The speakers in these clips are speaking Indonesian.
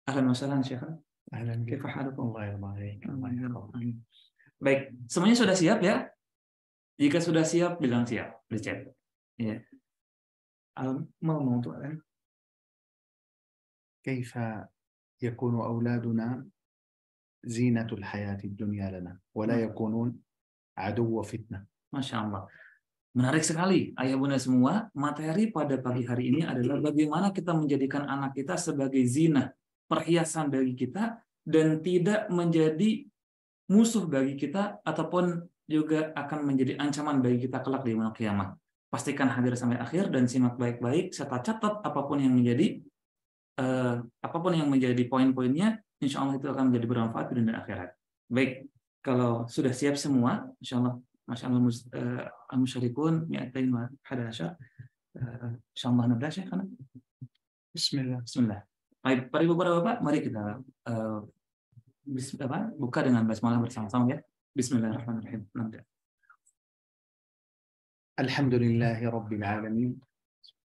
Ahlan wa sahlan Syekh. أهلا بك. Kaifa halukum? الله يرضى عليك. الله يحفظك. Baik, semuanya sudah siap ya? Jika sudah siap, bilang siap di chat. Ya. Mau untuk كيف يكون أولادنا زينة الحياة الدنيا لنا ولا يكونون عدو فتنة. Masya Allah. Menarik sekali, ayah bunda semua. Materi pada pagi hari ini adalah bagaimana kita menjadikan anak kita sebagai zina, perhiasan bagi kita, dan tidak menjadi musuh bagi kita, ataupun juga akan menjadi ancaman bagi kita kelak di yaumul qiyamah. Pastikan hadir sampai akhir dan simak baik-baik, serta catat apapun yang menjadi poin-poinnya. Insya Allah itu akan menjadi bermanfaat di dunia akhirat. Baik, kalau sudah siap semua, insya Allah. Masya Allah al-musyrikun 211. Insyaallah nabda Syekh. Bismillah. Bismillah. Baik, para ibu para bapak, mari kita buka dengan basmalah bersama-sama ya. Bismillahirrahmanirrahim. Alhamdulillahi Rabbil Alamin.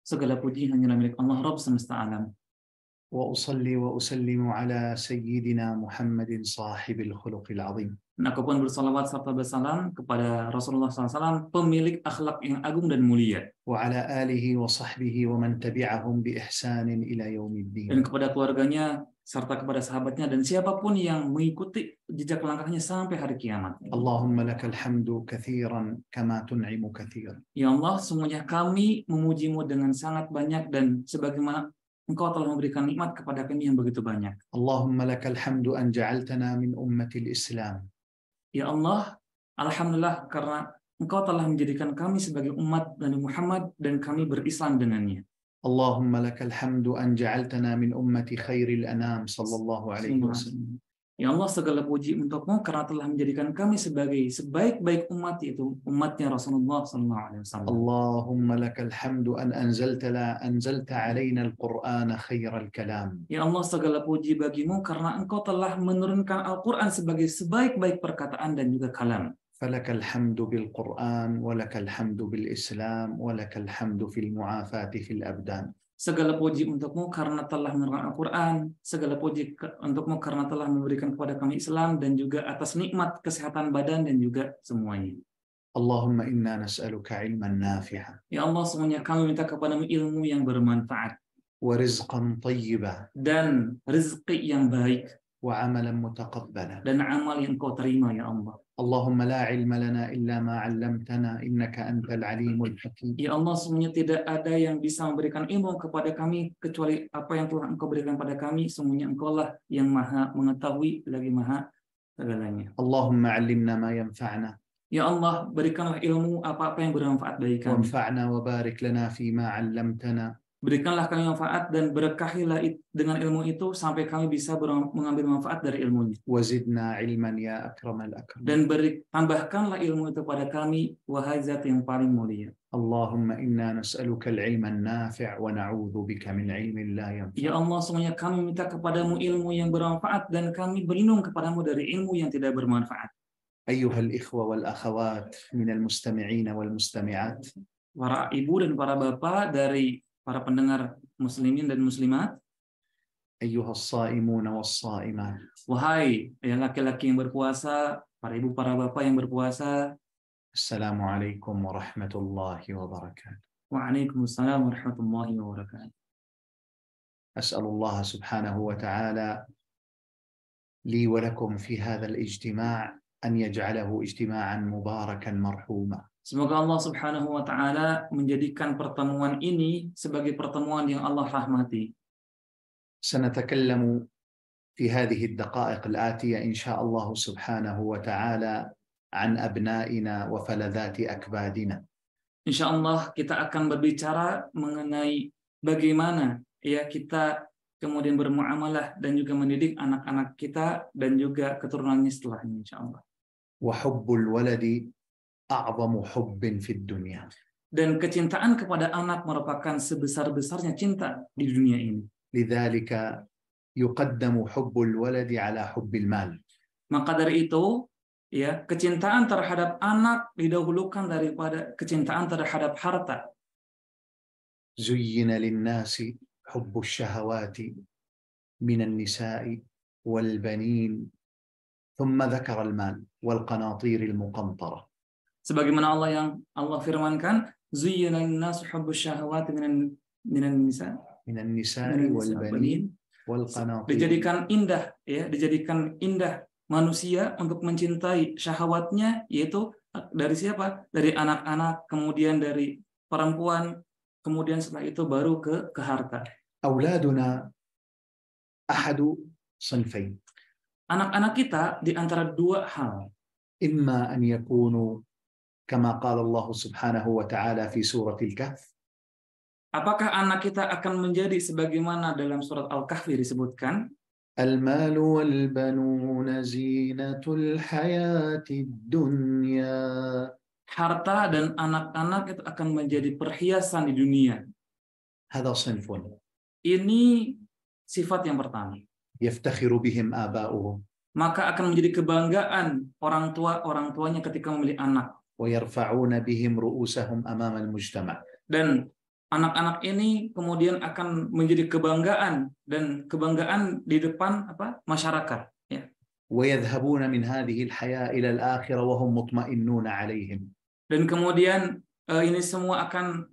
Segala puji hanya milik Allah Rabb semesta alam. وأصلي وأسلم على سيدنا محمد صاحب الخلق العظيم. Dan aku pun bersalawat serta bersalam kepada Rasulullah SAW, pemilik akhlak yang agung dan mulia. وعلى آله وصحبه ومن تبعهم بإحسان إلى يوم الدين. Dan kepada keluarganya serta kepada sahabatnya dan siapapun yang mengikuti jejak langkahnya sampai hari kiamat. Allahumma lakal hamdu katsiran kama tun'imu katsiran. Ya Allah, semuanya kami memujimu dengan sangat banyak dan sebagaimana Engkau telah memberikan nikmat kepada kami yang begitu banyak. Allahumma lakal hamdu an ja'altana min ummatil Islam. Ya Allah, alhamdulillah karena Engkau telah menjadikan kami sebagai umat Nabi Muhammad dan kami berislam dengannya. Allahumma lakal hamdu an ja'altana min ummati khairil anam sallallahu alaihi wasallam. Ya Allah, segala puji untukmu karena telah menjadikan kami sebagai sebaik-baik umat, yaitu umatnya Rasulullah SAW. Allahumma lakal hamdu an anzalta alaina al-Qur'ana khairal kalam. Ya Allah, segala puji bagimu karena Engkau telah menurunkan Al-Quran sebagai sebaik-baik perkataan dan juga kalam. Falakal hamdu bil Qur'an, walakal hamdu bil Islam, walakal hamdu fil mu'afati fil abdan. Segala puji untukmu karena telah menurunkan Al-Quran, segala puji untukmu karena telah memberikan kepada kami Islam dan juga atas nikmat kesehatan badan dan juga semuanya. Allahumma inna nas'aluka ilman nafi'an. Ya Allah, semuanya kami minta kepadamu ilmu yang bermanfaat. Wa rizqan tayyiban. Dan rezeki yang baik. Wa amalan mutaqabbalan. Dan amal yang Kau terima ya Allah. Allahumma la ilma lana illa ma 'allamtana innaka antal alimul hakim. Ya Allah, semuanya tidak ada yang bisa memberikan ilmu kepada kami kecuali apa yang telah Engkau berikan pada kami. Semuanya Engkau lah yang maha mengetahui lagi maha segalanya. Allahumma 'allimna ma yanfa'na. Ya Allah, berikanlah ilmu apa-apa yang bermanfaat bagi kami. Wanfa'na wa barik lana fi ma 'allamtana. Berikanlah kami manfaat dan berkahilah dengan ilmu itu sampai kami bisa mengambil manfaat dari ilmunya. Wazidna ilman ya akramal akram. Dan tambahkanlah ilmu itu pada kami, wahai Zat yang paling mulia. Allahumma inna nas'aluka al-ilma an-nafi' wa na'udzu bika min ilmin la yanfa'. Ya Allah, semuanya kami minta kepadamu ilmu yang bermanfaat dan kami berlindung kepadamu dari ilmu yang tidak bermanfaat. Ayyuhal ikhwa wal akhawat minal mustami'in wal mustami'at. Para ibu dan para bapak dari para pendengar muslimin dan muslimat. Ayyuhas sha'imun was sha'imat. Wahai yang laki-laki yang berpuasa, para ibu para bapak yang berpuasa. Assalamualaikum warahmatullahi wabarakatuh. Waalaikumsalam warahmatullahi wabarakatuh. As'alullah subhanahu wa ta'ala li wa lakum fi hadzal ijtima' an yaj'alahu ijtima'an mubarakan marhuma. Semoga Allah Subhanahu wa taala menjadikan pertemuan ini sebagai pertemuan yang Allah rahmati. سنتكلم في هذه الدقائق الآتية إن شاء الله سبحانه وتعالى عن أبنائنا وفلذات أكبادنا. Insyaallah kita akan berbicara mengenai bagaimana ya kita kemudian bermuamalah dan juga mendidik anak-anak kita dan juga keturunannya setelahnya insyaallah. وحب الولد أعظم حب في الدنيا. Dan kecintaan kepada anak merupakan sebesar-besarnya cinta di dunia ini. لذلك يقدم حب الولد على حب المال. Maka dari itu, ya, kecintaan terhadap anak didahulukan daripada kecintaan terhadap harta. زين للناس حب الشهوات من النساء والبنين ثم ذكر المال والقناطير المقنطرة. Sebagaimana Allah firmankan, zuyyina lin-nasi hubbus syahawati minan nisa والبنين والقناطير. dijadikan indah manusia untuk mencintai syahwatnya, yaitu dari siapa? Dari anak-anak, kemudian dari perempuan, kemudian setelah itu baru ke harta. أولادنا أحد صنفين. Anak-anak kita di antara dua hal. إما أن يكونوا كما قال الله سبحانه وتعالى في سورة الكهف. Apakah anak kita akan menjadi sebagaimana dalam surat Al-Kahfi disebutkan? المال والبنون زينة الحياة الدنيا. Harta dan anak-anak itu akan menjadi perhiasan di dunia. هذا صنف. Ini sifat yang pertama. يفتخر بهم آباؤهم. Maka akan menjadi kebanggaan orang tuanya ketika memilih anak. ويرفعون بهم رؤوسهم أمام المجتمع. Dan anak-anak ini kemudian akan menjadi kebanggaan di depan masyarakat. Ya. ويذهبون من هذه الحياة إلى الآخرة وهم مطمئنون عليهم. Dan kemudian ini semua akan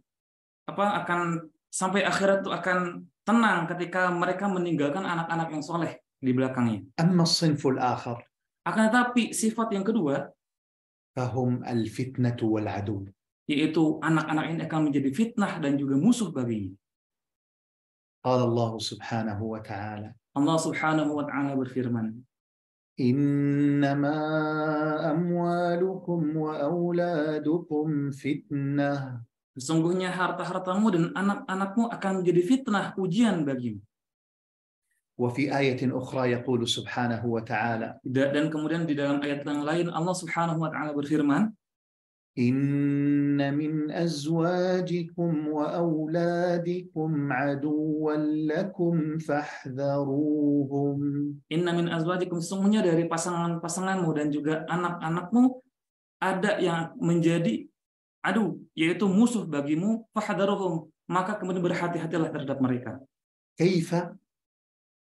sampai akhirat itu akan tenang ketika mereka meninggalkan anak-anak yang soleh di belakangnya. أما الصنف الآخر. Akan tetapi sifat yang kedua, فهم الفتنة والعدو. yaitu anak-anak ini akan menjadi fitnah dan juga musuh baginya. قال الله سبحانه وتعالى. Allah Subhanahu wa taala berfirman, إنما أموالكم وأولادكم فتنة. Sesungguhnya harta-hartamu dan anak-anakmu akan menjadi fitnah, ujian bagimu. وفي آية أخرى يقول سبحانه وتعالى. Dan kemudian di dalam ayat yang lain Allah Subhanahu wa taala berfirman, إن من أزواجكم وأولادكم عدوا لكم فاحذروهم. Inna min azwajikum, sesungguhnya dari pasangan-pasanganmu dan juga anak-anakmu ada yang menjadi adu, yaitu musuh bagimu, fahdaruhum, maka kemudian berhati-hatilah terhadap mereka. كيف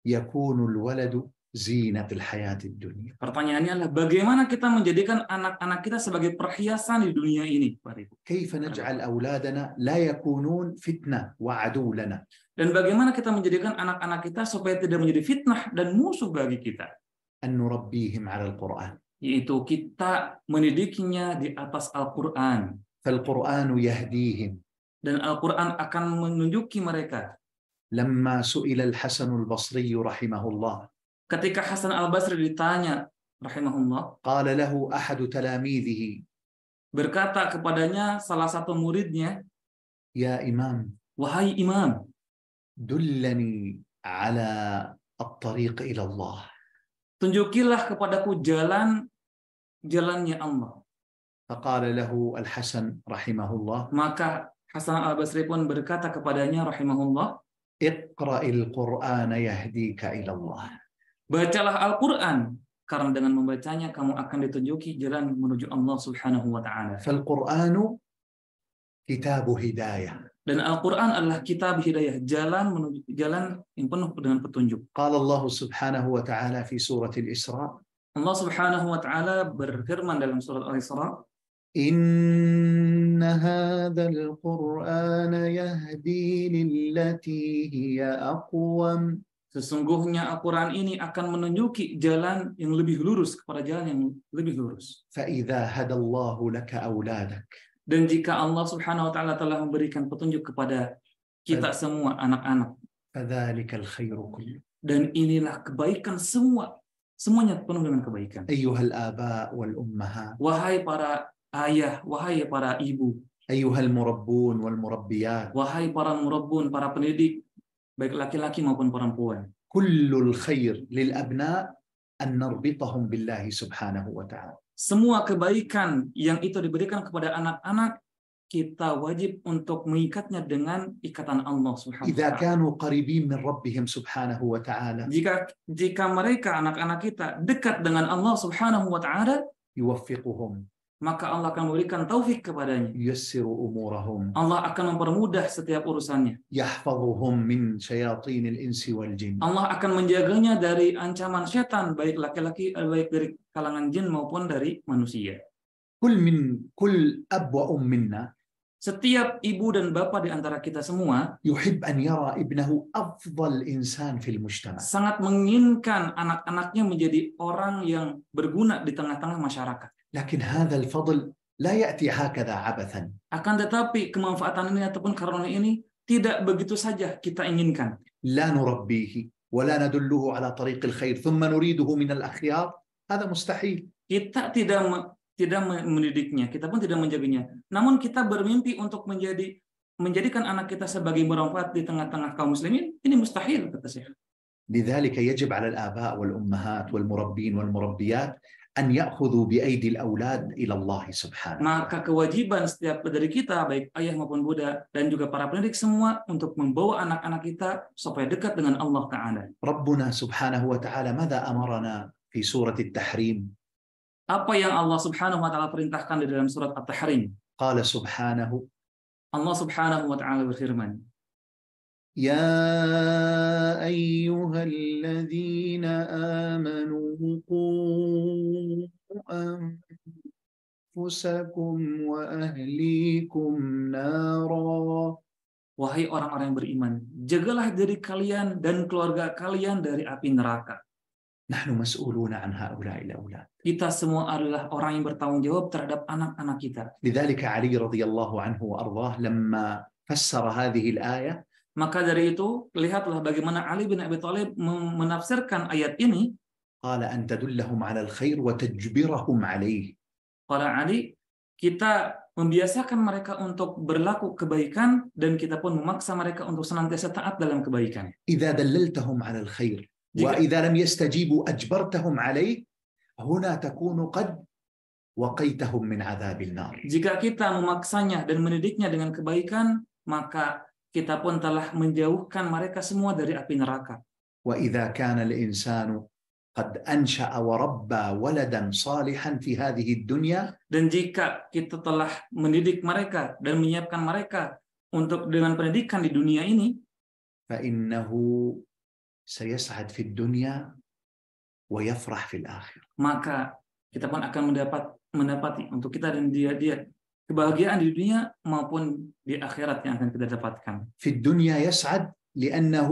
يكون الولد زينة الحياة الدنيا. Pertanyaannya adalah bagaimana kita menjadikan anak-anak kita sebagai perhiasan di dunia ini, Pak Ibu? كيف نجعل أولادنا لا يكونون فتنة وعدو لنا. Dan bagaimana kita menjadikan anak-anak kita supaya tidak menjadi fitnah dan musuh bagi kita? أن نربيهم على القرآن. Yaitu kita mendidiknya di atas Al-Quran. فالقرآن يهديهم. Dan Al-Quran akan menunjuki mereka. لما سئل الحسن البصري رحمه الله. Ketika Hasan Al-Basri ditanya, rahimahullah, قال له أحد تلاميذه. berkata kepadanya salah satu muridnya, يا إمام. wahai imam, دلني على الطريق إلى الله. tunjukilah kepadaku jalannya Allah. فقال له الحسن رحمه الله. Maka Hasan Al-Basri pun berkata kepadanya, rahimahullah, اقرأ القرآن يهديك إلى الله. bacalah Al-Quran, karena dengan membacanya kamu akan ditunjuki jalan menuju Allah Subhanahu wa taala. فالقرآن كتاب هداية. Dan Al-Quran adalah kitab hidayah, jalan yang penuh dengan petunjuk. قال الله سبحانه وتعالى في سورة الإسراء. Allah Subhanahu wa taala berfirman dalam surat Al-Isra, إن هذا القرآن يهدي للتي هي أقوم. sesungguhnya Al-Quran ini akan menunjuki jalan yang lebih lurus kepada jalan yang lebih lurus. فإذا هدى الله لك أولادك. Dan jika Allah Subhanahu wa taala telah memberikan petunjuk kepada kita semua anak-anak, فذلك الخير كله. dan inilah kebaikan semuanya penuh dengan kebaikan. أيها الآباء والأمهات. Wahai para ayah, wahai para ibu, أيها المربون والمربيات. wahai para murabbun, para pendidik, baik laki-laki maupun perempuan. كل الخير للأبناء أن نربطهم بالله سبحانه وتعالى. Semua kebaikan yang itu diberikan kepada anak-anak, kita wajib untuk mengikatnya dengan ikatan Allah Subhanahu wa إذا taala. كانوا قريبين من ربهم سبحانه وتعالى. Jika mereka anak-anak kita dekat dengan Allah Subhanahu wa taala, يوفقهم. maka Allah akan memberikan taufik kepadanya. ييسر أمورهم Allah akan mempermudah setiap urusannya. يحفظهم من شياطين الإنس والجن. Allah akan menjaganya dari ancaman setan, baik laki-laki, baik dari kalangan jin maupun dari manusia. كل أب وأم منا Setiap ibu dan bapak di antara kita semua يحب أن يرى ابنه أفضل إنسان في المجتمع. sangat menginginkan anak-anaknya menjadi orang yang berguna di tengah-tengah masyarakat. لكن هذا الفضل لا يأتي هكذا عبثا. Akan tetapi kemanfaatan ini ataupun karunia ini tidak begitu saja kita inginkan. لا نربيه ولا ندله على طريق الخير ثم نريده من الأخيار. هذا مستحيل. Kita tidak mendidiknya, kita pun tidak menjaganya. Namun kita bermimpi untuk menjadikan anak kita sebagai bermanfaat di tengah-tengah kaum muslimin, ini mustahil, kata Syekh. لذلك يجب على الآباء والأمهات والمربين والمربيات أن يأخذوا بأيدي الأولاد إلى الله سبحانه. Maka kewajiban setiap dari kita, baik ayah maupun bunda, dan juga para pendidik semua, untuk membawa anak-anak kita supaya dekat dengan Allah Ta'ala. ربنا سبحانه وتعالى ماذا أمرنا في سورة التحريم؟ Apa yang Allah Subhanahu wa Ta'ala perintahkan di dalam surat At-Tahrim? قال سبحانه Allah Subhanahu wa Ta'ala berfirman, يا أيها الذين آمنوا قوا أنفسكم وأهليكم نارا. wahai orang-orang yang beriman, jagalah diri kalian dan keluarga kalian dari api neraka. نحن مسؤولون عن هؤلاء الأولاد. Kita semua adalah orang yang bertanggung jawab terhadap anak-anak kita. لذلك علي رضي الله عنه وأرضاه لما فسر هذه الآية Maka dari itu, lihatlah bagaimana Ali bin Abi Thalib menafsirkan ayat ini. قال أن تدلهم على الخير وتجبرهم عليه. Kata Ali, kita membiasakan mereka untuk berlaku kebaikan dan kita pun memaksa mereka untuk senantiasa taat dalam kebaikan. إذا دللتهم على الخير وإذا لم يستجيبوا أجبرتهم عليه هنا تكون قد وقيتهم من عذاب النار. Jika kita memaksanya dan mendidiknya dengan kebaikan, maka kita pun telah menjauhkan mereka semua dari api neraka. وإذا كان الإنسان قد أنشأ وربى ولدا صالحا في هذه الدنيا. Dan jika kita telah mendidik mereka dan menyiapkan mereka untuk dengan pendidikan di dunia ini, فإنه سيسعد في الدنيا ويفرح في الآخرة. maka kita pun akan mendapati untuk kita dan dia kebahagiaan di dunia maupun di akhirat yang akan kita dapatkan. في الدنيا يسعد لأنه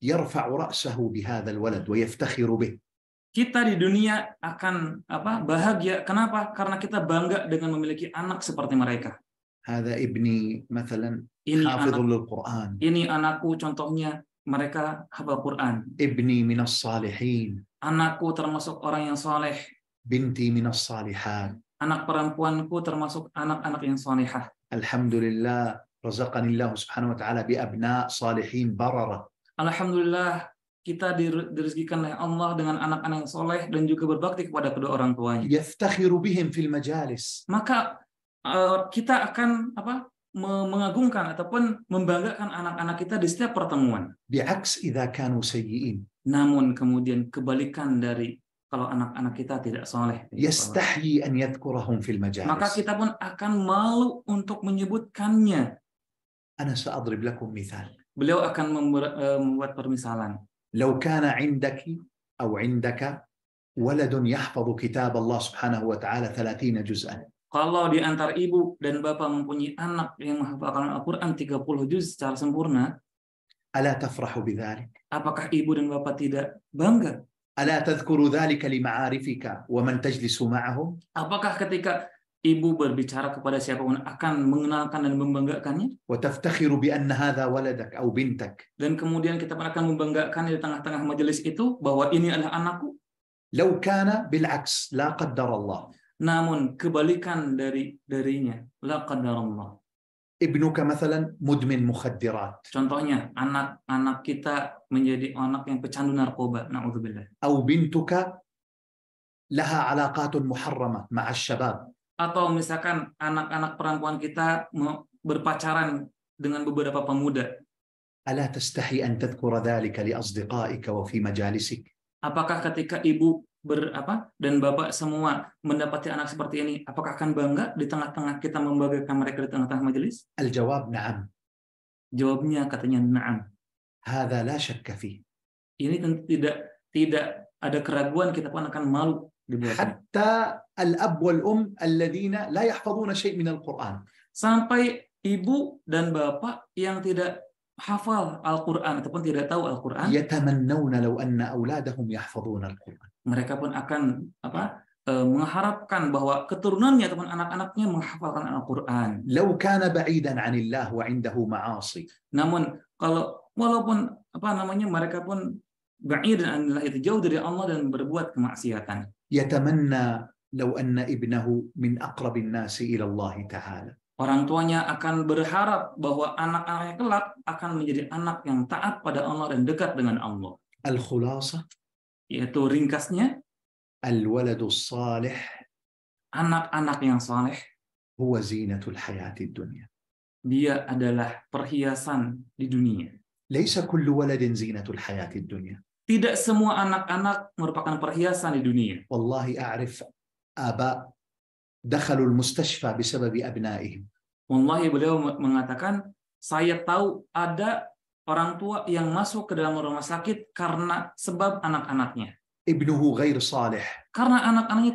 يرفع رأسه بهذا الولد ويفتخر به. Kita di dunia akan bahagia. Kenapa? Karena kita bangga dengan memiliki anak seperti mereka. هذا ابني مثلا Ini حافظ anak, للقرآن. ini anakku, contohnya mereka hafal Quran. ابني من الصالحين. Anakku termasuk orang yang soleh. بنتي من الصالحات. Anak perempuanku termasuk anak-anak yang solehah. الحمد لله رزقني الله سبحانه وتعالى بأبناء صالحين بررة. Alhamdulillah, kita direzekikan oleh Allah dengan anak-anak yang soleh dan juga berbakti kepada kedua orang tuanya. يفتخر بهم في المجالس. Maka kita akan mengagungkan ataupun membanggakan anak-anak kita di setiap pertemuan. بعكس إذا كانوا سيئين. Namun kemudian kebalikan dari kalau anak-anak kita tidak soleh, يستحيي أن يذكرهم في maka المجالس. kita pun akan malu untuk menyebutkannya. أنا سأضرب لكم مثال. Beliau akan membuat permisalan. لو كان عندك أو عندك ولد يحفظ كتاب الله سبحانه وتعالى 30 جزءا. Kalau di antara ibu dan bapak mempunyai anak yang menghafalkan Al-Quran 30 juz secara sempurna, ألا تفرح بذلك؟ apakah ibu dan bapak tidak bangga? ألا تذكر ذلك لمعارفك ومن تجلس معهم؟ Apakah ketika ibu berbicara kepada siapapun akan mengenalkan dan membanggakannya? وتفتخر بأن هذا ولدك أو بنتك. Dan kemudian kita akan membanggakan di tengah-tengah majelis itu bahwa ini adalah anakku. لو كان بالعكس لا قدر الله. Namun kebalikan darinya, la qadarullah. ابنك مثلا مدمن مخدرات. Contohnya anak-anak kita menjadi anak yang pecandu narkoba, na'udzubillah. أو بنتك لها علاقات محرمة مع الشباب. Atau misalkan anak-anak perempuan kita berpacaran dengan beberapa pemuda. ألا تستحي أن تذكر ذلك لأصدقائك وفي مجالسك؟ Apakah ketika ibu dan Bapak semua mendapati anak seperti ini, apakah akan bangga di tengah-tengah kita membanggakan mereka di tengah-tengah majelis? الجواب نعم. Jawabnya katanya na'am. هذا لا شك فيه. Ini tentu tidak ada keraguan, kita pun akan malu dibuatnya. حتى الأب والأم الذين لا يحفظون شيء من القرآن. Sampai ibu dan bapak yang tidak hafal Al-Quran ataupun tidak tahu Al-Quran, يتمنون لو أن أولادهم يحفظون القرآن. mereka pun akan mengharapkan bahwa keturunannya ataupun anak-anaknya menghafalkan Al-Quran. لو كان بعيدا عن الله وعنده معاصي. Namun walaupun mereka pun ba'id anillah, itu jauh dari Allah dan berbuat kemaksiatan. يتمنى لو أن ابنه من أقرب الناس إلى الله تعالى. Orang tuanya akan berharap bahwa anak-anaknya kelak akan menjadi anak yang taat pada Allah dan dekat dengan Allah. الخلاصة, Yaitu ringkasnya, الولد الصالح anak-anak yang saleh هو زينة الحياة الدنيا. dia adalah perhiasan di dunia. ليس كل ولد زينة الحياة الدنيا. Tidak semua anak-anak merupakan perhiasan di dunia. والله أعرف آباء دخلوا المستشفى بسبب أبنائهم. Wallahi, beliau mengatakan, saya tahu ada orang tua yang masuk ke dalam rumah sakit karena sebab anak-anaknya. ابنه غير صالح. Karena anak-anaknya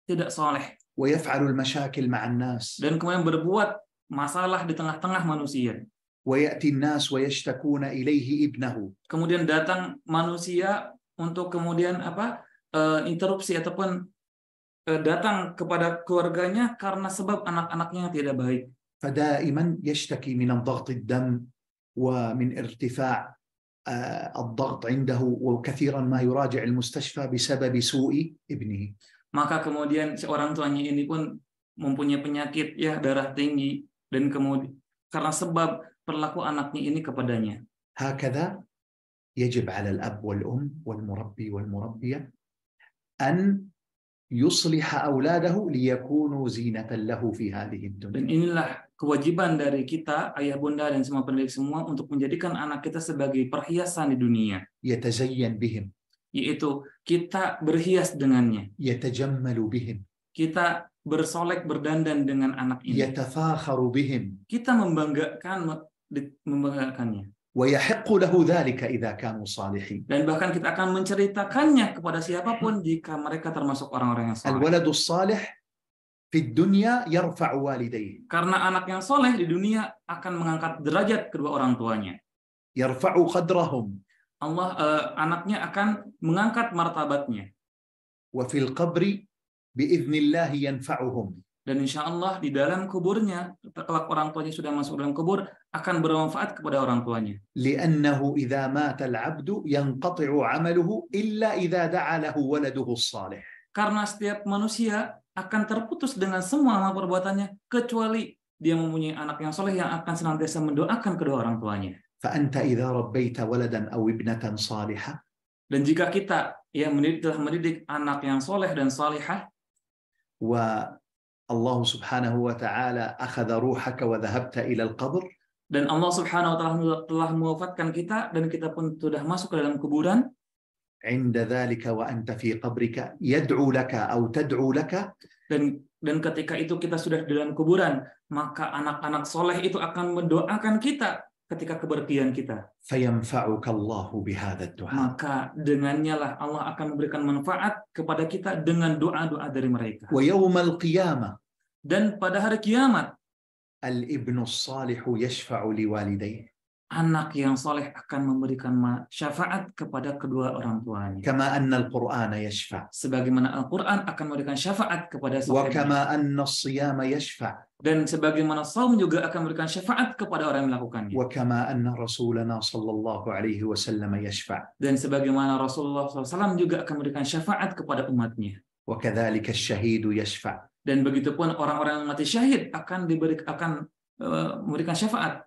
tidak saleh. ويفعل المشاكل مع الناس. Dan kemudian berbuat masalah di tengah-tengah manusia. ويأتي الناس ويشتكون إليه ابنه. Kemudian datang manusia untuk kemudian interupsi ataupun datang kepada keluarganya karena sebab anak-anaknya tidak baik. فدائما يشتكي من ضغط الدم ومن ارتفاع الضغط عنده، وكثيرا ما يراجع المستشفى بسبب سوء ابنه. Maka kemudian seorang tuanya ini pun mempunyai penyakit darah tinggi, dan kemudian karena sebab perilaku anaknya ini kepadanya. هكذا يجب على الأب والأم والمربي والمربية أن يصلح أولاده ليكونوا زينة له في هذه الدنيا. Dan inilah kewajiban dari kita, ayah bunda dan semua pendidik semua, untuk menjadikan anak kita sebagai perhiasan di dunia. يتزين بهم. Yaitu kita berhias dengannya. يتجمل بهم. Kita bersolek berdandan dengan anak ini. يتفاخر بهم. Kita membanggakannya. ويحق له ذلك إذا كانوا صالحين. Dan bahkan kita akan menceritakannya kepada siapapun jika mereka termasuk orang-orang yang saleh. الولد الصالح في الدنيا يرفع والديه. Karena anak yang soleh di dunia akan mengangkat derajat kedua orang tuanya. يرفع قدرهم. Anaknya akan mengangkat martabatnya. وفي القبر بإذن الله ينفعهم. Dan insya Allah di dalam kuburnya, kalau orang tuanya sudah masuk dalam kubur, akan bermanfaat kepada orang tuanya. لأنه إذا مات العبد ينقطع عمله إلا إذا دعا له ولده الصالح. Karena setiap manusia akan terputus dengan semua amal perbuatannya, kecuali dia mempunyai anak yang soleh yang akan senantiasa mendoakan kedua orang tuanya. فأنت إذا ربيت ولدا أو ابنة صالحة. Dan jika kita telah mendidik anak yang soleh dan salihah, والله سبحانه وتعالى أخذ روحك وذهبت إلى القبر. Dan Allah Subhanahu wa taala telah mewafatkan kita dan kita pun sudah masuk ke dalam kuburan. عند ذلك وأنت في قبرك يدعو لك أو تدعو لك. Dan ketika itu kita sudah di dalam kuburan, maka anak-anak soleh itu akan mendoakan kita ketika kepergian kita. فينفعك الله بهذا الدعاء. Maka dengannya lah Allah akan memberikan manfaat kepada kita dengan doa-doa dari mereka. ويوم القيامة. Dan pada hari kiamat, الابن الصالح يشفع لوالديه. Anak yang soleh akan memberikan syafaat kepada kedua orang tuanya. كما أن القرآن يشفع. Sebagaimana Al-Quran akan memberikan syafaat kepada sahibnya. وكما أن الصيام يشفع. Dan sebagaimana saum juga akan memberikan syafaat kepada orang yang melakukannya. وكما أن رسولنا صلى الله عليه وسلم يشفع. Dan sebagaimana Rasulullah SAW juga akan memberikan syafaat kepada umatnya. وكذلك الشهيد يشفع. Dan begitupun orang-orang yang mati syahid akan memberikan syafaat.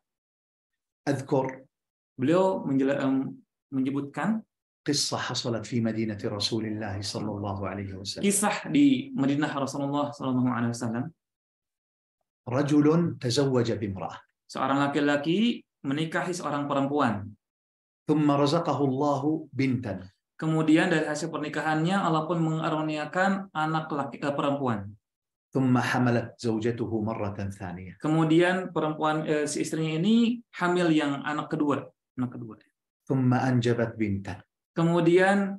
أذكر Beliau menyebutkan قصة حصلت في مدينة رسول الله صلى الله عليه وسلم. Kisah di Madinah Rasulullah SAW. رجل تزوج بامرأة. Seorang laki-laki menikahi seorang perempuan. ثم رزقه الله بنتا. Kemudian dari hasil pernikahannya Allah pun mengaruniakan anak perempuan. ثم حملت زوجته مرة ثانية. Kemudian perempuan si istrinya ini hamil yang anak kedua. ثم أنجبت بنتا. Kemudian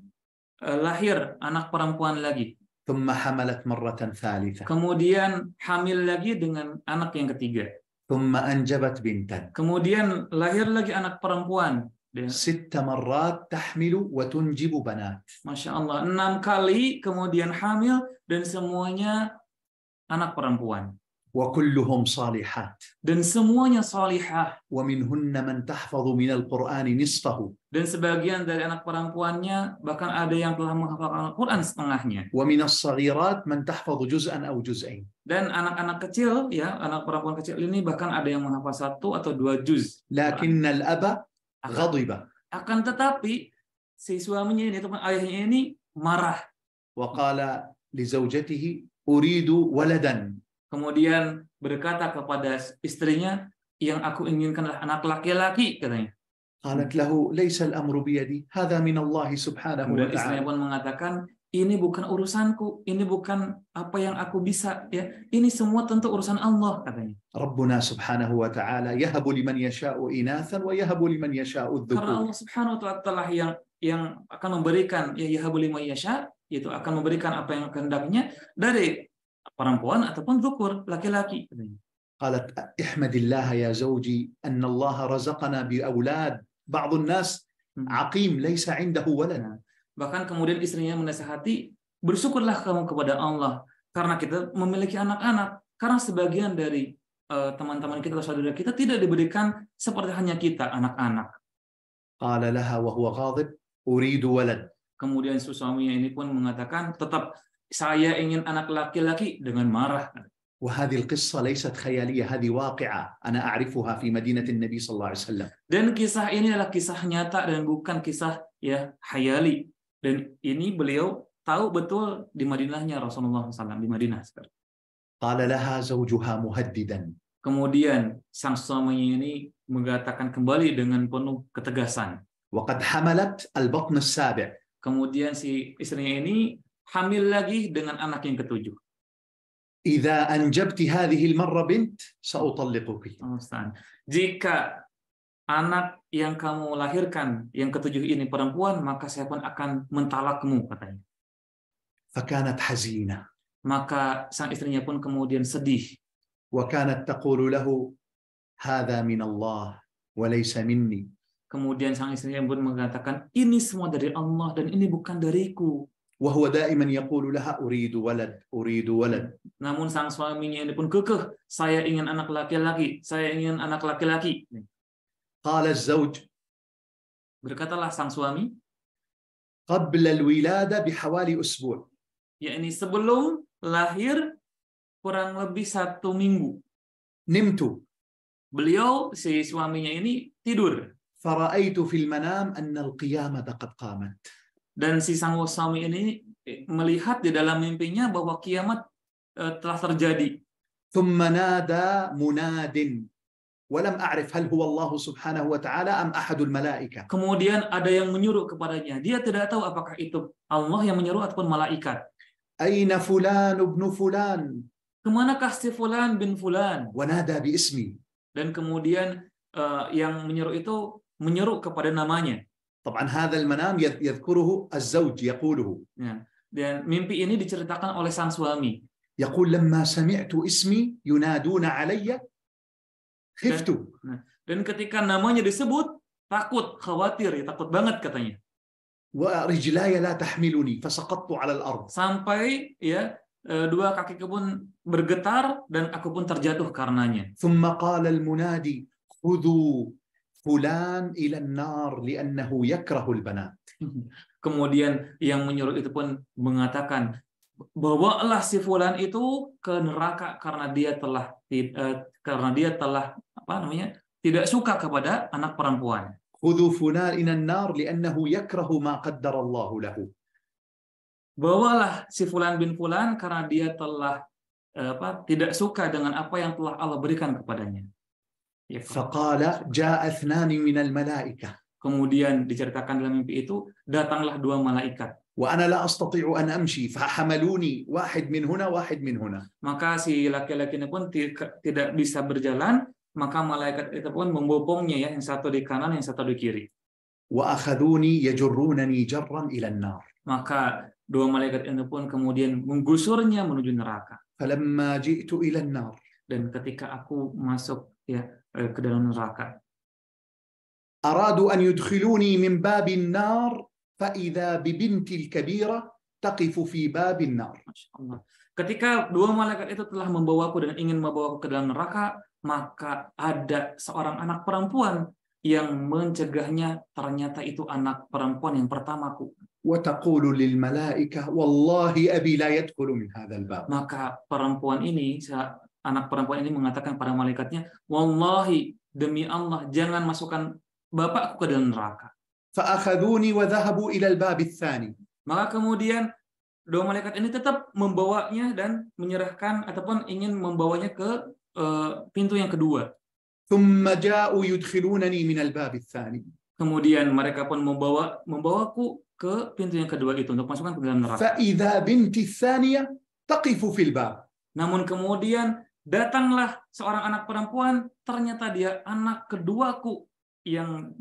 lahir anak perempuan lagi. ثم حملت مرة ثالثة. Kemudian hamil lagi dengan anak yang ketiga. ثم أنجبت بنتا. Kemudian lahir lagi anak perempuan. 6 مرات تحمل وتنجب بنات. Masya Allah, 6 kali kemudian hamil dan semuanya anak perempuan. وكلهم صالحات. Dan semuanya salihah. ومنهن من تحفظ من القرآن نصفه. Dan sebagian dari anak perempuannya bahkan ada yang telah menghafal Al-Quran setengahnya. ومن الصغيرات من تحفظ جزءا أو جزئين. Dan anak-anak kecil, ya, anak perempuan kecil ini bahkan ada yang menghafal 1 atau 2 juz. لكن الأب غضب. Akan tetapi si suaminya ini ataupun ayahnya ini marah. وقال لزوجته أريد ولدا. Kemudian berkata kepada istrinya, yang aku inginkan adalah anak laki-laki, katanya. قالت له ليس الأمر بيدي هذا من الله سبحانه Kemudian istrinya وتعالى. pun mengatakan, ini bukan urusanku, ini bukan apa yang aku bisa, ya. Ini semua tentu urusan Allah, katanya. ربنا سبحانه وتعالى يهب لمن يشاء إناثا ويهب لمن يشاء Karena الذكور. Allah Subhanahu wa taala yang akan memberikan, ya, yahabu liman yasha, yaitu akan memberikan apa yang kehendaknya dari perempuan ataupun dzukur, laki-laki. قالت احمد الله يا زوجي أن الله رزقنا بأولاد. بعض الناس عقيم ليس عنده ولد. Bahkan kemudian istrinya menasihati, bersyukurlah kamu kepada Allah karena kita memiliki anak-anak. Karena sebagian dari teman-teman kita, saudara kita tidak diberikan seperti hanya kita, anak-anak. قال لها وهو غاضب أريد ولد. Kemudian suaminya ini pun mengatakan, tetap saya ingin anak laki-laki, dengan marah. وهذه القصة ليست خيالية، هذه واقعة أنا أعرفها في مدينة النبي صلى الله عليه وسلم. Dan kisah ini adalah kisah nyata dan bukan kisah, ya, khayali. Dan ini beliau tahu betul di Madinahnya Rasulullah SAW, di Madinah sekarang. قال لها زوجها مهددا. Kemudian sang suaminya ini mengatakan kembali dengan penuh ketegasan. وقد حملت البطن السابع. Kemudian si istrinya ini hamil lagi dengan anak yang ketujuh. إذا أنجبت هذه المرة بنت سأطلقك. Jika anak yang kamu lahirkan yang ketujuh ini perempuan, maka saya pun akan mentalakmu, katanya. فكانت حزينة. Maka sang istrinya pun kemudian sedih. وكانت تقول له هذا من الله وليس مني. Kemudian sang istrinya pun mengatakan, ini semua dari Allah dan ini bukan dariku. وهو دائما يقول لها أريد ولد أريد ولد. Namun sang suaminya ini pun kekeh, saya ingin anak laki-laki, saya ingin anak laki-laki. قال الزوج. Berkatalah sang suami, قبل الولادة بحوالي أسبوع. yakni sebelum lahir kurang lebih 1 minggu. نمت. Beliau, si suaminya ini, tidur. فرأيت في المنام أن القيامة قد قامت. Dan si sang suami ini melihat di dalam mimpinya bahwa kiamat telah terjadi. ثم نادى مناد ولم أعرف هل هو الله سبحانه وتعالى أم أحد الملائكة. Kemudian ada yang menyuruh kepadanya. Dia tidak tahu apakah itu Allah yang menyuruh ataupun malaikat. أين فلان ابن فلان. Kemanakah si fulan bin fulan? ونادى باسمي. Dan kemudian yang menyuruh itu menyuruh kepada namanya. طبعا هذا المنام يذكره الزوج يقوله. Ya. Dan mimpi ini diceritakan oleh sang suami. يقول لما سمعت اسمي ينادون علي خفت. Dan ketika namanya disebut, takut, khawatir, ya, takut banget katanya. ورجلاي لا تحملني فسقطت على الأرض. Sampai, ya, 2 kakiku pun bergetar dan aku pun terjatuh karenanya. ثم قال المنادي خذوا فلان إلى النار لأنه يكره البنات. Kemudian yang menyuruh itu pun mengatakan, bawalah si fulan itu ke neraka karena dia telah tidak suka kepada anak perempuan. خذوا فلان إلى النار لأنه يكره ما قدر الله له. Bawalah si fulan bin fulan karena dia telah tidak suka dengan apa yang telah Allah berikan kepadanya. فقال جاء 2 من الملائكة. Kemudian diceritakan dalam mimpi itu, datanglah dua malaikat. وأنا لا أستطيع أن أمشي فحملوني واحد من هنا واحد من هنا. Maka si laki-laki ini pun tidak bisa berjalan, maka malaikat itu pun membopongnya, ya, yang satu di kanan, yang satu di kiri. وأخذوني يجرونني جرا إلى النار. Maka dua malaikat ini pun kemudian menggusurnya menuju neraka. فلما جئت إلى النار. Dan ketika aku masuk, ya, ke dalam neraka, أرادوا أن يدخلوني من باب النار فإذا ببنتي الكبيرة تقف في باب النار. Masya Allah. Ketika dua malaikat itu telah membawaku dan ingin membawaku ke dalam neraka, maka ada seorang anak perempuan yang mencegahnya. Ternyata itu anak perempuan yang pertamaku. وتقول للملائكة والله أبي لا يدخل من هذا الباب. Maka anak perempuan ini mengatakan pada malaikatnya, wallahi, demi Allah, jangan masukkan bapakku ke dalam neraka. فأخذوني وذهبوا إلى الباب الثاني. Maka kemudian dua malaikat ini tetap membawanya dan menyerahkan ataupun ingin membawanya ke pintu yang kedua. ثم جاءوا يدخلونني من الباب الثاني. Kemudian mereka pun membawaku ke pintu yang kedua itu untuk masukkan ke dalam neraka. فإذا بنتي الثانية تقف في الباب. Namun kemudian datanglah seorang anak perempuan, ternyata dia anak keduaku yang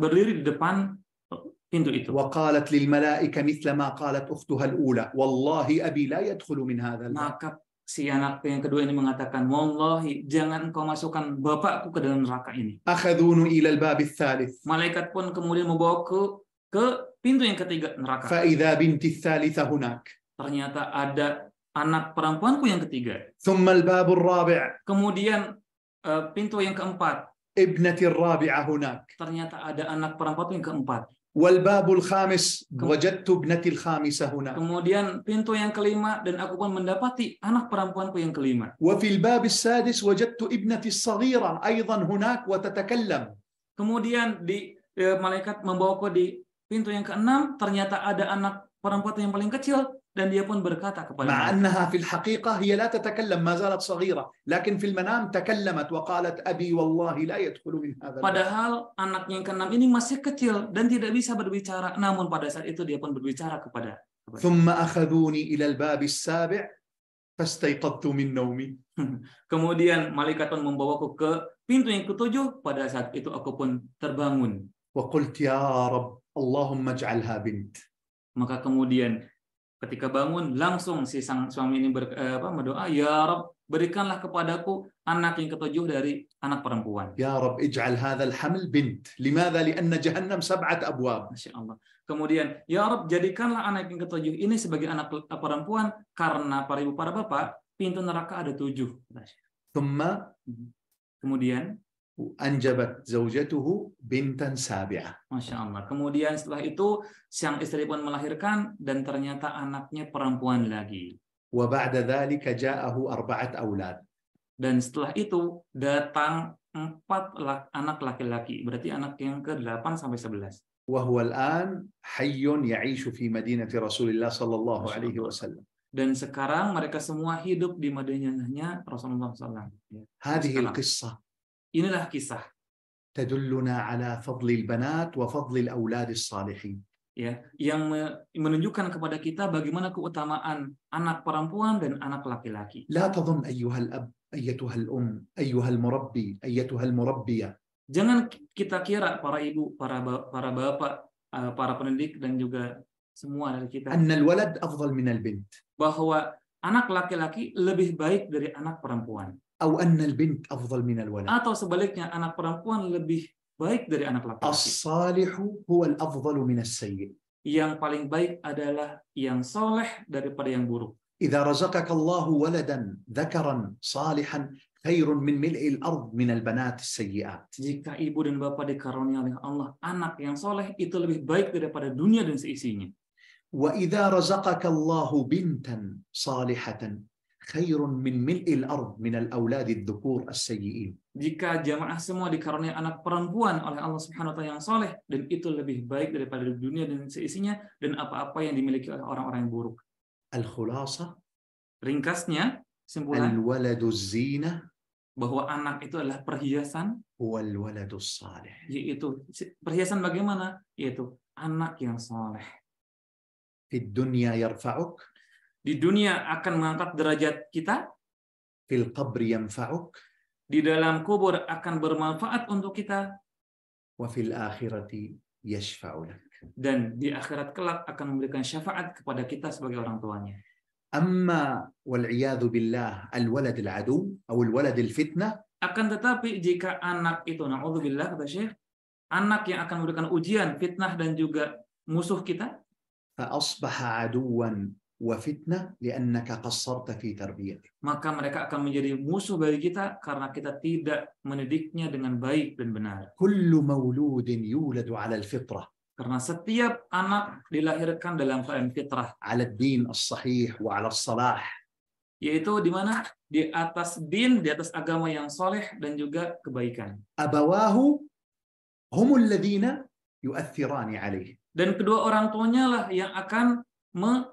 berdiri di depan pintu itu. وقالت للملائكة مثل ما قالت أختها الأولى والله أبي لا يدخل من هذا الباب. Maka si anak yang kedua ini mengatakan, wallahi, jangan engkau masukkan bapakku ke dalam neraka ini. أخذوني إلى الباب الثالث. Malaikat pun kemudian membawa ke pintu yang ketiga neraka. فإذا بنتي الثالثة هناك. Ternyata ada anak perempuanku yang ketiga. ثم الباب الرابع. Kemudian pintu yang keempat. ابنتي الرابعة هناك. Ternyata ada anak perempuanku yang keempat. والباب الخامس وجدت ابنتي الخامسة هناك. Kemudian pintu yang kelima, dan aku pun mendapati anak perempuanku yang kelima. وفي الباب السادس وجدت ابنتي الصغيرة أيضا هناك وتتكلم. Kemudian malaikat membawaku di pintu yang keenam, ternyata ada anak perempuan yang paling kecil dan dia pun berkata kepada مع mereka. أنها في الحقيقة هي لا تتكلم ما زالت صغيرة لكن في المنام تكلمت وقالت أبي والله لا يدخل من هذا. Padahal anaknya yang keenam ini masih kecil dan tidak bisa berbicara, namun pada saat itu dia pun berbicara kepada. ثم أخذوني إلى الباب السابع فاستيقظت من نومي. Kemudian malaikat pun membawaku ke pintu yang ketujuh, pada saat itu aku pun terbangun. وقلت يا رب اللهم اجعلها بنت. Maka kemudian ketika bangun, langsung si sang suami ini berdoa, ya Rabb, berikanlah kepadaku anak yang ketujuh dari anak perempuan. يا رب اجعل هذا الحمل بنت. لماذا؟ لأن جهنم 7 أبواب. Masya Allah. Kemudian, ya Rabb, jadikanlah anak yang ketujuh ini sebagai anak perempuan, karena para ibu para bapak, pintu neraka ada 7. ثم Kemudian, أنجبت زوجته بنتا سابعة. Masya Allah. Kemudian setelah itu, sang istri pun melahirkan dan ternyata anaknya perempuan lagi. وبعد ذلك جاءه 4 أولاد. Dan setelah itu datang 4 anak laki-laki, berarti anak yang ke-8 sampai 11. وهو الآن حي يعيش في مدينة رسول الله صلى الله عليه وسلم. Dan sekarang mereka semua hidup di Madinahnya Rasulullah SAW. هذه القصة Inilah kisah, تدلنا على فضل البنات وفضل الأولاد الصالحين. ya, yang menunjukkan kepada kita bagaimana keutamaan anak perempuan dan anak laki-laki. لا تظن أيها الأب أيتها الأم أيها المربي أيتها المربية. Jangan kita kira, para ibu, para bapak, para pendidik dan juga semua dari kita, أن الولد أفضل من البنت. bahwa anak laki-laki lebih baik dari anak perempuan. أو أن البنت أفضل من الولد. Atau sebaliknya, anak perempuan lebih baik dari anak laki-laki. الصالح هو الأفضل من السيء. Yang paling baik adalah yang soleh daripada yang buruk. إذا رزقك الله ولدا ذكرا صالحا خير من ملء الأرض من البنات السيئات. Jika ibu dan bapak dikaruniai oleh Allah anak yang soleh, itu lebih baik daripada dunia dan seisinya. وإذا رزقك الله بنتا صالحة خير من ملء الأرض من الأولاد الذكور السيئين. Jika jamaah semua dikaruniai anak perempuan oleh Allah Subhanahu wa taala yang soleh, dan itu lebih baik daripada dunia dan seisinya dan apa-apa yang dimiliki oleh orang-orang yang buruk. الخلاصة Ringkasnya, simpulan, الولد الزينة bahwa anak itu adalah perhiasan, هو الولد الصالح. yaitu perhiasan bagaimana? Yaitu anak yang soleh. في الدنيا يرفعك، Di dunia akan mengangkat derajat kita, في القبر ينفعك، di dalam kubur akan bermanfaat untuk kita, وفي الآخرة يشفع لك. dan di akhirat kelak akan memberikan syafaat kepada kita sebagai orang tuanya. أما والعياذ بالله الولد العدو أو الولد الفتنة، Akan tetapi jika anak itu, na'udzubillah kata Syekh, anak yang akan memberikan ujian, fitnah dan juga musuh kita, فأصبح عدوا وفتنة لأنك قصرت في تربيته. maka mereka akan menjadi musuh bagi kita karena kita tidak mendidiknya dengan baik dan benar. كل مولود يولد على الفطرة، Karena setiap anak dilahirkan dalam keadaan fitrah, على الدين الصحيح وعلى الصلاح. yaitu di mana? Di atas din, di atas agama yang soleh dan juga kebaikan. أبواه هم الذين يؤثران عليه. Dan kedua orang tuanya lah yang akan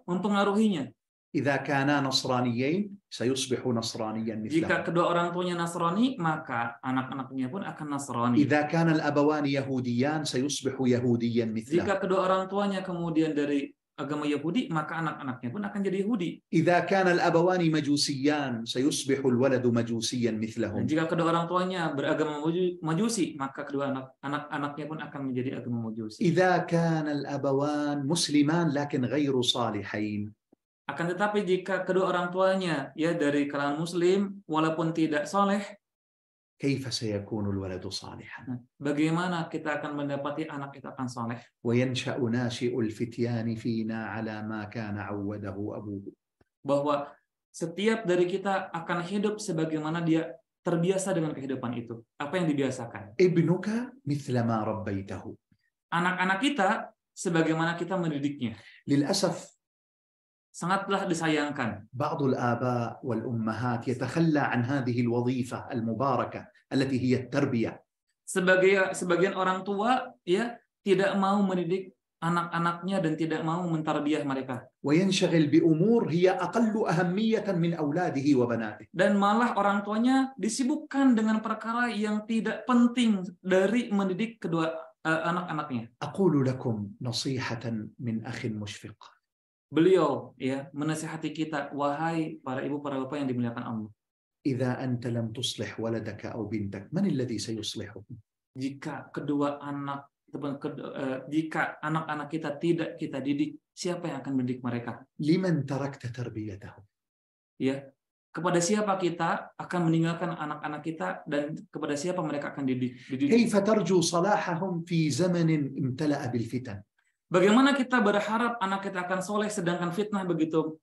mempengaruhinya. إذا كانا نصرانيين سيصبح نصرانيا Jika مثلهم. kedua orang tuanya Nasrani, maka anak-anaknya pun akan Nasrani. إذا كان الأبوان يهوديان سيصبح يهوديا مثلهم. Jika kedua orang tuanya kemudian dari agama Yahudi, maka anak-anaknya pun akan jadi Yahudi. إذا كان الأبوان مجوسيان سيصبح الولد مجوسيا Dan مثلهم. jika kedua orang tuanya beragama Majusi, maka kedua anak-anaknya pun akan menjadi agama Majusi. إذا كان الأبوان مسلمان لكن غير صالحين، Akan tetapi jika kedua orang tuanya ya dari kalangan Muslim walaupun tidak soleh, كيف سيكون الولد صالحا؟ bagaimana kita akan mendapati anak itu akan soleh? وينشأ ناشئ الفتيان فينا على ما كان عوده أبوه. Bahwa setiap dari kita akan hidup sebagaimana dia terbiasa dengan kehidupan itu. Apa yang dibiasakan? ابنك مثل ما ربيته. Anak-anak kita sebagaimana kita mendidiknya. للأسف Sangatlah disayangkan. بعض الآباء والأمهات يتخلى عن هذه الوظيفة المباركة التي هي التربية. Sebagian orang tua ya tidak mau mendidik anak-anaknya dan tidak mau mentarbiah mereka. وينشغل بأمور هي أقل أهمية من أولاده وبناته. Dan malah orang tuanya disibukkan dengan perkara yang tidak penting dari mendidik kedua anak-anaknya. أقول لكم نصيحة من أخ مشفق. Beliau ya menasihati kita, wahai para ibu, para bapak yang dimuliakan Allah. إذا أنت لم تصلح ولدك أو بنتك من الذي سيصلحه؟ Jika jika anak-anak kita tidak kita didik, siapa yang akan mendidik mereka? لمن تركت تربيته؟ Ya, kepada siapa kita akan meninggalkan anak-anak kita dan kepada siapa mereka akan dididik? كيف ترجو صلاحهم في زمن امتلأ بالفتن؟ Bagaimana kita berharap anak kita akan soleh sedangkan fitnah begitu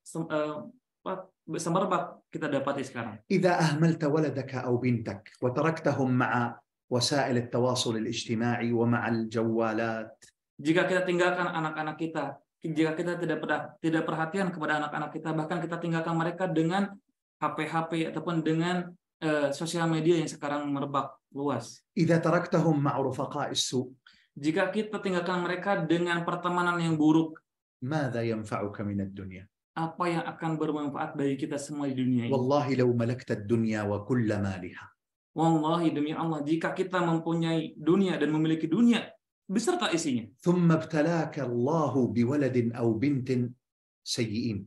semerbak kita dapati sekarang? إذا أهملت ولدك أو بنتك وتركتهم مع وسائل التواصل الاجتماعي ومع الجوالات، Jika kita tinggalkan anak-anak kita, jika kita tidak perhatian kepada anak-anak kita, bahkan kita tinggalkan mereka dengan HP ataupun dengan sosial media yang sekarang merebak luas. إذا تركتهم مع رفقاء السوء، Jika kita tinggalkan mereka dengan pertemanan yang buruk, ماذا ينفعك من الدنيا؟ apa yang akan bermanfaat bagi kita semua di dunia ini? والله لو ملكت الدنيا وكل مالها، Wallahi demi Allah, jika kita mempunyai dunia dan memiliki dunia beserta isinya, ثم ابتلاك الله بولد أو بنت سيئين،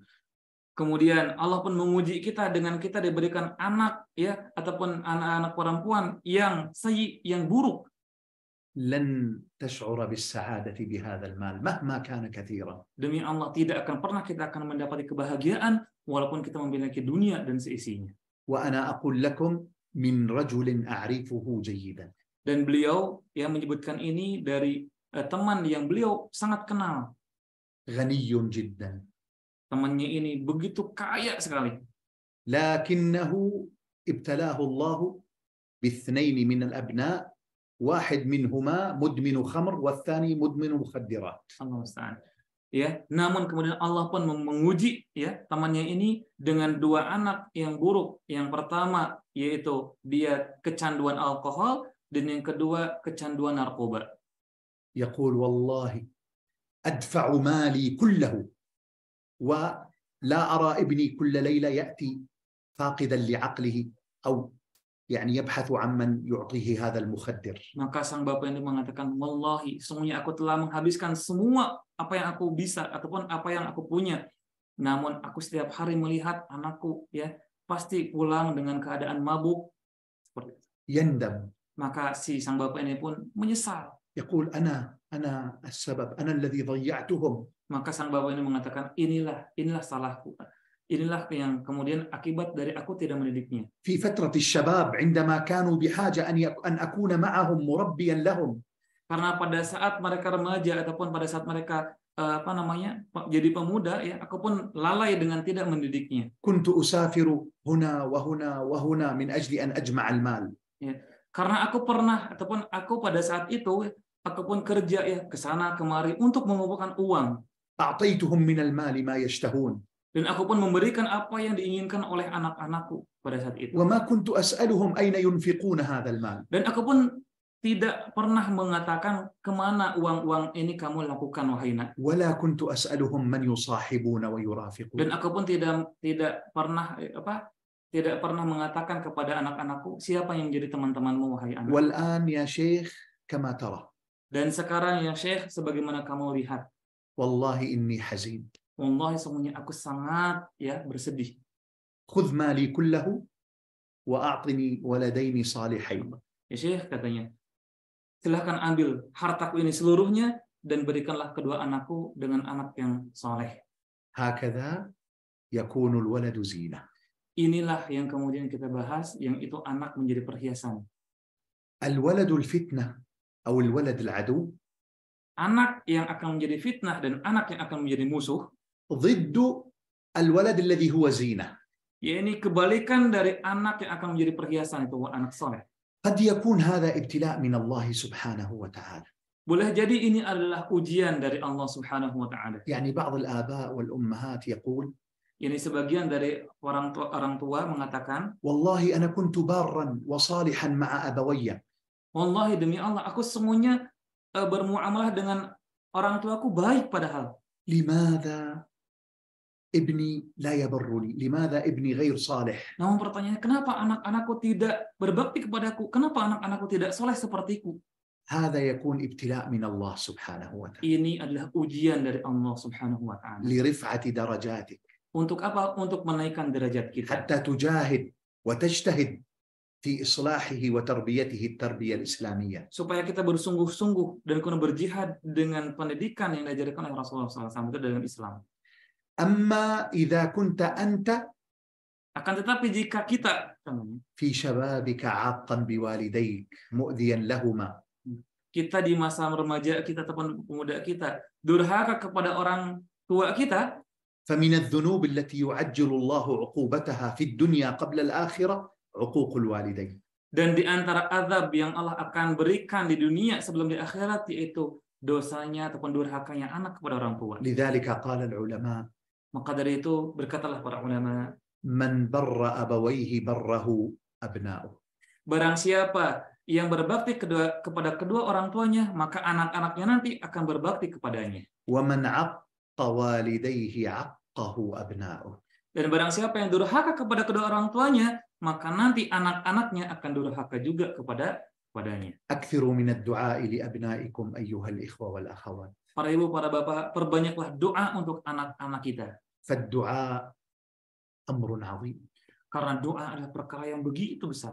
kemudian Allah pun menguji kita dengan kita diberikan anak ya ataupun anak-anak perempuan yang sayyi, yang buruk, لن تشعر بالسعادة بهذا المال مهما كان كثيرا. demi Allah tidak akan pernah kita akan mendapati kebahagiaan walaupun kita memiliki dunia dan seisinya. وأنا أقول لكم من رجل أعرفه جيدا. Dan beliau yang menyebutkan ini dari teman yang beliau sangat kenal. غني جدا. Temannya ini begitu kaya sekali. لكنه ابتلاه الله باثنين من الأبناء، واحد منهما مدمن خمر والثاني مدمن مخدرات. Allah musta'an. Ya, namun kemudian Allah pun menguji ya temannya ini dengan dua anak yang buruk. Yang pertama yaitu dia kecanduan alkohol dan yang kedua kecanduan narkoba. يقول والله أدفع مالي كله ولا أرى ابني كل ليلة يأتي فاقدا لعقله أو يعني يبحث عمن يعطيه هذا المخدر. Maka sang bapak ini mengatakan, wallahi, sesungguhnya aku telah menghabiskan semua apa yang aku bisa ataupun apa yang aku punya. Namun aku setiap hari melihat anakku ya pasti pulang dengan keadaan mabuk seperti itu. يندم. Maka si sang bapak ini pun menyesal. يقول أنا السبب، أنا الذي ضيعتهم. Maka sang bapak ini mengatakan, inilah salahku. Inilah yang kemudian akibat dari aku tidak mendidiknya. في فترة الشباب عندما كانوا بحاجة أن أكون معهم مربيا لهم. Karena pada saat mereka remaja ataupun pada saat mereka jadi pemuda ya, aku pun lalai dengan tidak mendidiknya. كنت أسافر هنا وهنا وهنا من أجل أن أجمع المال. Ya, karena aku pernah ataupun aku pada saat itu aku pun kerja ya ke sana kemari untuk mengumpulkan uang. أعطيتهم من المال ما يشتهون. Dan aku pun memberikan apa yang diinginkan oleh anak-anakku pada saat itu. وما كنت أسألهم أين ينفقون هذا المال. Dan aku pun tidak pernah mengatakan kemana uang-uang ini kamu lakukan wahai nak. ولا كنت أسألهم من يصاحبون ويرافقون. Dan aku pun tidak pernah mengatakan kepada anak-anakku siapa yang menjadi teman-temanmu wahai anak. والآن يا شيخ كما ترى. Dan sekarang ya Syekh sebagaimana kamu lihat. والله إني حزين. Wallahi sesungguhnya aku sangat ya bersedih. خذ مالي كله وأعطني ولدين صالحين. Ya Syekh katanya, silahkan ambil hartaku ini seluruhnya dan berikanlah kedua anakku dengan anak yang saleh. هكذا يكون الولد زينة. Inilah yang kemudian kita bahas, yang itu anak menjadi perhiasan. الولد الفتنة أو الولد العدو. Anak yang akan menjadi fitnah dan anak yang akan menjadi musuh. ضد الولد الذي هو زينة. Ya ini kebalikan dari anak yang akan menjadi perhiasan, itu anak saleh. قد يكون هذا ابتلاء من الله سبحانه وتعالى. Boleh jadi ini adalah ujian dari Allah Subhanahu wa taala. يعني بعض الآباء والأمهات يقول Ini sebagian dari orang tua mengatakan, والله أنا كنت بارا وصالحا مع أبوي. wallahi demi Allah aku semuanya bermuamalah dengan orang tuaku baik padahal. لماذا ابني لا يبرني؟ لماذا ابني غير صالح؟ Namun pertanyaannya, kenapa anak-anakku tidak berbakti kepadaku? Kenapa anak-anakku tidak soleh sepertiku? هذا يكون ابتلاء من الله سبحانه وتعالى. Ini adalah ujian dari Allah Subhanahu wa taala. لرفعة درجاتك. Untuk apa? Untuk menaikkan derajat kita. حتى تجاهد وتجتهد في إصلاحه وتربيته التربية الإسلامية. Supaya kita bersungguh-sungguh dan kemudian berjihad dengan pendidikan yang diajarkan oleh Rasulullah SAW itu dalam Islam. أما إذا كنت أنت Akan tetapi jika kita في شبابك عاقا بوالديك مؤذيا لهما. Kita di masa remaja kita ataupun pemuda kita durhaka kepada orang tua kita. فمن الذنوب التي يعجل الله عقوبتها في الدنيا قبل الآخرة عقوق الوالدين. Dan di antara azab yang Allah akan berikan di dunia sebelum di akhirat yaitu dosanya ataupun durhakanya anak kepada orang tua. لذلك قال العلماء Maka dari itu berkatalah para ulama, من بر أبويه بره أبناؤه. Barang siapa yang berbakti kepada kedua orang tuanya, maka anak-anaknya nanti akan berbakti kepadanya. ومن عق والديه عقه أبناؤه. Dan barang siapa yang durhaka kepada kedua orang tuanya, maka nanti anak-anaknya akan durhaka juga kepadanya. أكثروا من الدعاء لأبنائكم أيها الإخوة والأخوات. Para ibu, para bapak, perbanyaklah doa untuk anak-anak kita. فالدعاء أمر عظيم. Karena doa adalah perkara yang begitu besar.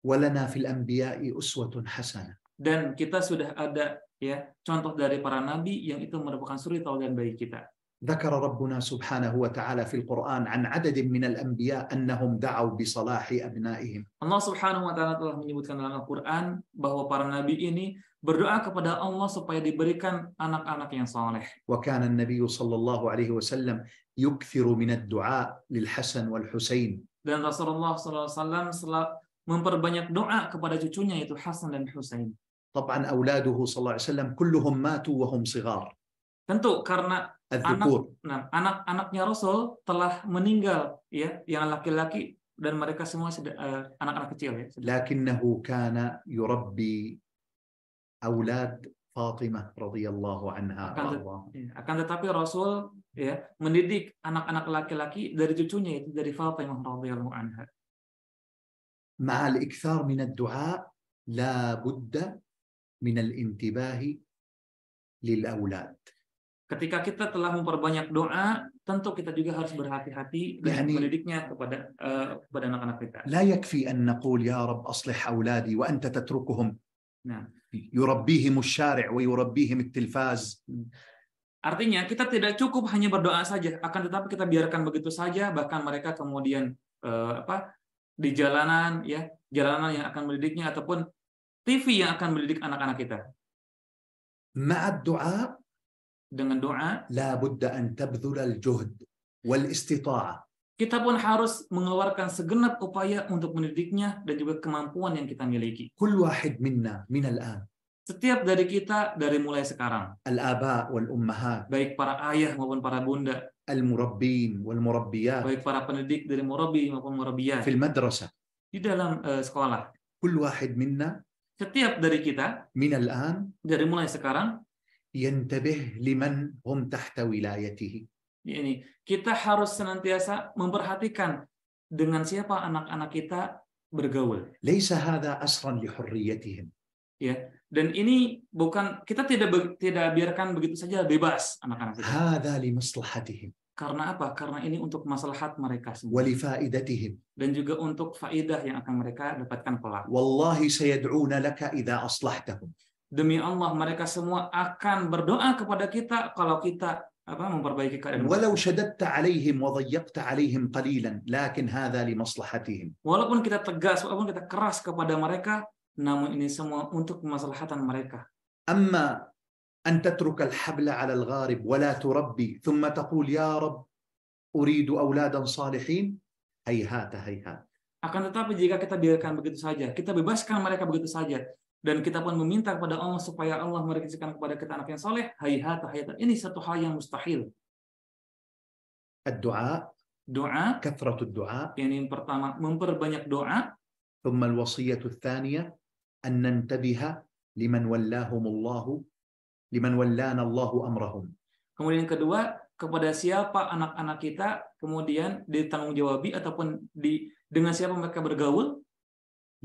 ولنا في الأنبياء أسوة حسنة. Dan kita sudah ada ya contoh dari para nabi yang itu merupakan suri tauladan bagi kita. ذكر ربنا سبحانه وتعالى في القرآن عن عدد من الأنبياء أنهم دعوا بصلاح أبنائهم. Allah Subhanahu wa taala telah menyebutkan dalam Al-Qur'an bahwa para nabi ini berdoa kepada Allah supaya diberikan anak-anak yang saleh. وكان النبي صلى الله عليه وسلم يكثر من الدعاء للحسن والحسين. Dan Rasulullah SAW memperbanyak doa kepada cucunya yaitu Hasan dan Husain. طبعا أولاده صلى الله عليه وسلم كلهم ماتوا وهم صغار. Tentu karena الذكور. anak-anaknya Rasul telah meninggal ya, yang laki-laki dan mereka semua anak-anak kecil ya. لكنه كان يربي أولاد فاطمة رضي الله عنها. Akan tetapi Rasul ya mendidik anak-anak laki-laki dari cucunya yaitu dari Fatimah radhiyallahu anha. مع الإكثار من الدعاء لا بد من الانتباه للأولاد. Ketika kita telah memperbanyak doa, tentu kita juga harus berhati-hati dan mendidiknya kepada anak-anak kita. لا يكفي أن نقول يا رب أصلح أولادي وأنت تتركهم Nah, يربيهم الشارع ويربيهم التلفاز. artinya kita tidak cukup hanya berdoa saja, akan tetapi kita biarkan begitu saja, bahkan mereka kemudian di jalanan, ya, jalanan yang akan mendidiknya ataupun TV yang akan mendidik anak-anak kita. مع الدعاء Dengan doa, لا بد أن تبذل الجهد والاستطاعة. kita pun harus mengeluarkan segenap upaya untuk mendidiknya dan juga kemampuan yang kita miliki. كل واحد منا من الآن. Setiap dari kita dari mulai sekarang. الآباء والأمهات. Baik para ayah maupun para bunda. المربين والمربيات. Baik para pendidik dari murabi maupun murabiyat. في المدرسة. Di dalam sekolah. كل واحد منا. Setiap dari kita. من الآن. Dari mulai sekarang. ينتبه لمن هم تحت ولايته. Ini kita harus senantiasa memperhatikan dengan siapa anak-anak kita bergaul. ليس هذا أسرا لحريتهم. Ya, dan ini bukan, kita tidak biarkan begitu saja bebas anak-anak kita. هذا لمصلحتهم. Karena apa? Karena ini untuk maslahat mereka semua. ولفائدتهم. Dan juga untuk faidah yang akan mereka dapatkan kelak. والله سيدعون لك إذا أصلحتهم. Demi Allah, mereka semua akan berdoa kepada kita kalau kita memperbaiki keadaan. ولو شددت عليهم وضيقت عليهم قليلا لكن هذا لمصلحتهم. Walaupun kita tegas, walaupun kita keras kepada mereka, namun ini semua untuk kemaslahatan mereka. أما أن تترك الحبل على الغارب ولا تربي ثم تقول يا رب أريد أولادا صالحين هيهات هيهات. Akan tetapi jika kita biarkan begitu saja, kita bebaskan mereka begitu saja, dan kita pun meminta kepada Allah supaya Allah merezekikan kepada kita anak yang soleh, hayhat hayhat. Ini satu hal yang mustahil. الدعاء. Doa. كثرة الدعاء. Yang pertama, memperbanyak doa. ثم الوصية الثانية أن ننتبه لمن ولاهم الله لمن ولانا الله أمرهم. Kemudian kedua, kepada siapa anak-anak kita kemudian ditanggung-jawabi ataupun dengan siapa mereka bergaul.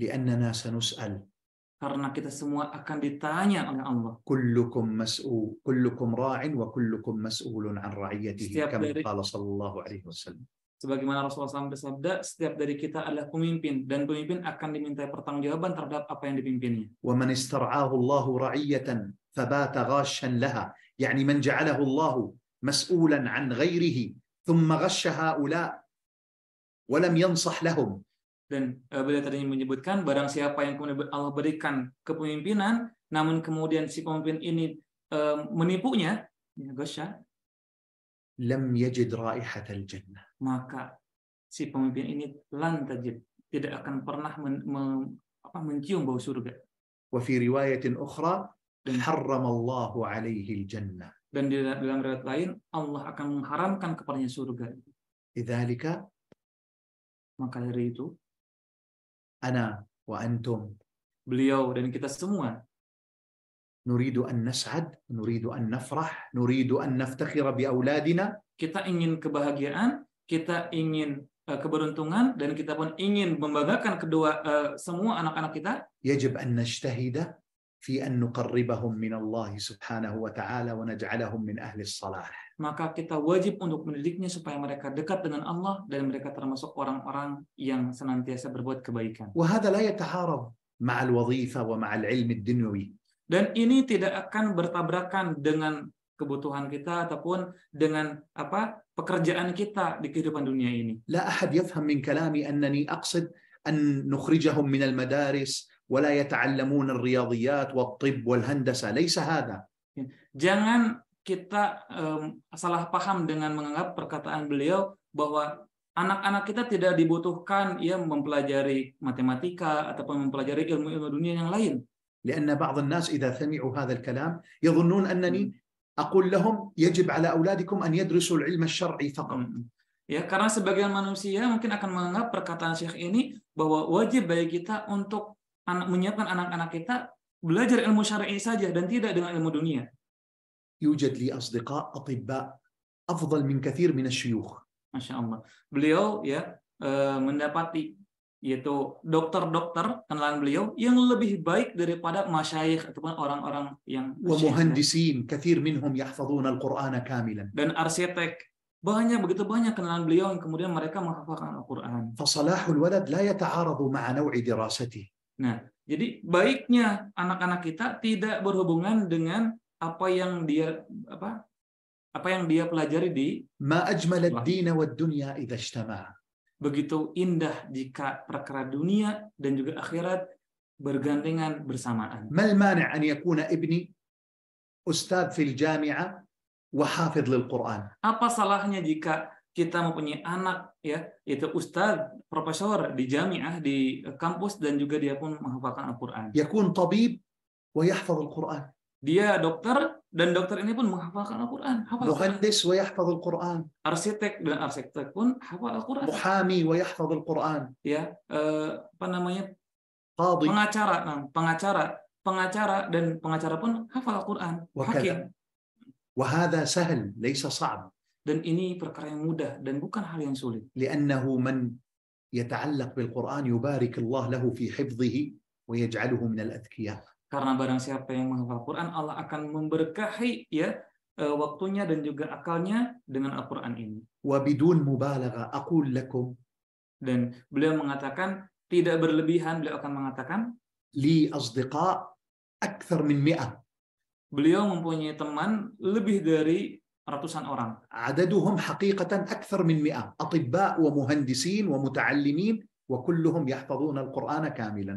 لأننا سنسأل. Karena kita semua akan ditanya oleh Allah. كلكم مسؤول كلكم راع وكلكم مسؤول عن رعيته كما قال صلى الله عليه وسلم. Sebagaimana Rasulullah SAW bersabda, setiap dari kita adalah pemimpin dan pemimpin akan dimintai pertanggungjawaban terhadap apa yang dipimpinnya. ومن استرعاه الله رعية فبات غاشا لها، يعني من جعله الله مسؤولا عن غيره ثم غش هؤلاء ولم ينصح لهم. Dan beliau tadi menyebutkan barang siapa yang kemudian Allah berikan kepemimpinan, namun kemudian si pemimpin ini menipunya, gasya, lam yajid raihat al-jannah. Maka si pemimpin ini lan tajid, tidak akan pernah mencium bau surga. Wa fi riwayatin ukhra harrama Allah alaihi al-jannah. Dan di dalam riwayat lain Allah akan mengharamkan kepadanya surga. Lidzalika, maka dari itu ana wa antum, beliau dan kita semua, nuridu an nas'ad, nuridu an nafrah, nuridu an naftakhira bi auladina. Kita ingin kebahagiaan, kita ingin keberuntungan, dan kita pun ingin membanggakan semua anak-anak kita. Yajib an najtahida fi an nuqarribahum min Allah subhanahu wa ta'ala wa naj'alahum min ahli as-salah. Maka kita wajib untuk mendidiknya supaya mereka dekat dengan Allah dan mereka termasuk orang-orang yang senantiasa berbuat kebaikan. وهذا لا يتعارض مع الوظيفة ومع العلم الدنيوي. Dan ini tidak akan bertabrakan dengan kebutuhan kita ataupun dengan pekerjaan kita di kehidupan dunia ini. لا أحد يفهم من كلامي أنني أقصد أن نخرجهم من المدارس ولا يتعلمون الرياضيات والطب والهندسة. ليس هذا. Jangan kita salah paham dengan menganggap perkataan beliau bahwa anak-anak kita tidak dibutuhkan mempelajari matematika ataupun mempelajari ilmu-ilmu dunia yang lain. لأن بعض الناس إذا سمعوا هذا الكلام يظنون أنني أقول لهم يجب على أولادكم أن يدرسوا العلم الشرعي فقط. Ya, karena sebagian manusia mungkin akan menganggap perkataan Syekh ini bahwa wajib bagi kita untuk menyiapkan anak-anak kita belajar ilmu syar'i saja dan tidak dengan ilmu dunia. يوجد لي أصدقاء أطباء أفضل من كثير من الشيوخ. Masya Allah. Beliau mendapati yaitu dokter-dokter kenalan beliau yang lebih baik daripada masyayikh ataupun orang-orang yang ومهندسين كثير منهم يحفظون القرآن كاملا. dan arsitek, begitu banyak kenalan beliau yang kemudian mereka menghafalkan Al-Qur'an. فصلاح الولد لا يتعارض مع نوع دراسته. Nah, jadi baiknya anak-anak kita tidak berhubungan dengan apa yang dia pelajari di ما أجمل الدين والدنيا إذا اجتمعا. Begitu indah jika perkara dunia dan juga akhirat bergandengan bersamaan. ما المانع أن يكون ابني أستاذ في الجامعة وحافظ للقرآن؟ Apa salahnya jika kita mempunyai anak yaitu ustadz, profesor di jamiah, di kampus, dan juga dia pun menghafalkan Al-Qur'an. يكون طبيب ويحفظ القرآن. Dia dokter dan dokter ini pun menghafalkan Al-Qur'an. مهندس ويحفظ القرآن. Arsitek dan arsitek pun hafal Al-Qur'an. محامي ويحفظ القرآن. قاضي. pengacara dan pengacara pun hafal Al-Qur'an. Hakim. وهذا سهل ليس صعب. Dan ini perkara yang mudah dan bukan hal yang sulit. لأنه من يتعلق بالقرآن يبارك الله له في حفظه ويجعله من الأذكياء. Karena barang siapa yang menghafal Quran, Allah akan memberkahi waktunya dan juga akalnya dengan Al-Quran ini. وبدون مبالغة أقول لكم. Dan beliau mengatakan tidak berlebihan, beliau akan mengatakan, لي أصدقاء أكثر من 100. Beliau mempunyai teman lebih dari ratusan orang. عددهم حقيقة أكثر من 100 أطباء ومهندسين ومتعلمين وكلهم يحفظون القرآن كاملا.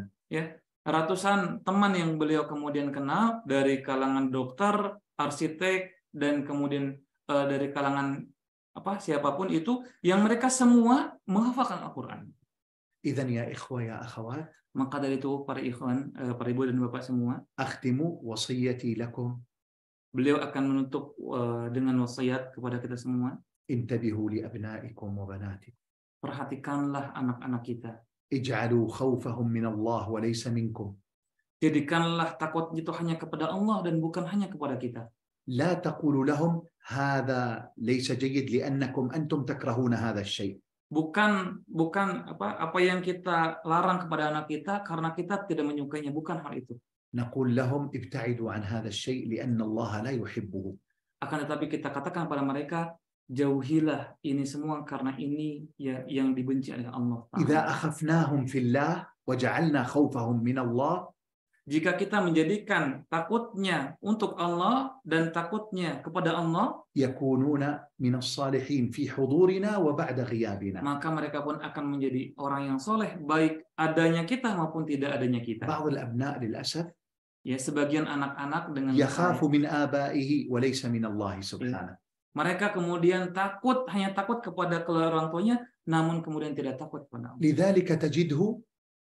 Ratusan teman yang beliau kemudian kenal dari kalangan dokter, arsitek, dan kemudian dari kalangan siapapun itu, yang mereka semua menghafalkan Al-Quran. إذن يا إخوة يا أخوات. Maka dari itu para ikhwan, para ibu dan bapak semua, أختم وصيتي لكم. Beliau akan menutup dengan wasiat kepada kita semua. انتبهوا لأبنائكم وبناتكم. Perhatikanlah anak-anak kita. اجعلوا خوفهم من الله وليس منكم. Jadikanlah takut itu hanya kepada Allah dan bukan hanya kepada kita. لا تقولوا لهم هذا ليس جيد لأنكم أنتم تكرهون هذا الشيء. Bukan apa yang kita larang kepada anak kita karena kita tidak menyukainya, bukan hal itu. نقول لهم ابتعدوا عن هذا الشيء لأن الله لا يحبه. Akan tetapi kita katakan pada mereka, jauhilah ini semua karena ini yang dibenci oleh Allah. إذا أخفناهم في الله وجعلنا خوفهم من الله. Jika kita menjadikan takutnya untuk Allah dan takutnya kepada Allah, يكونون من الصالحين في حضورنا وبعد غيابنا. maka mereka pun akan menjadi orang yang soleh, baik adanya kita maupun tidak adanya kita. بعض الأبناء للأسف sebagian anak-anak dengan يخاف من آبائه وليس من الله سبحانه. Mereka kemudian hanya takut kepada orang tuanya, namun kemudian tidak takut kepada Allah. لذلك تجده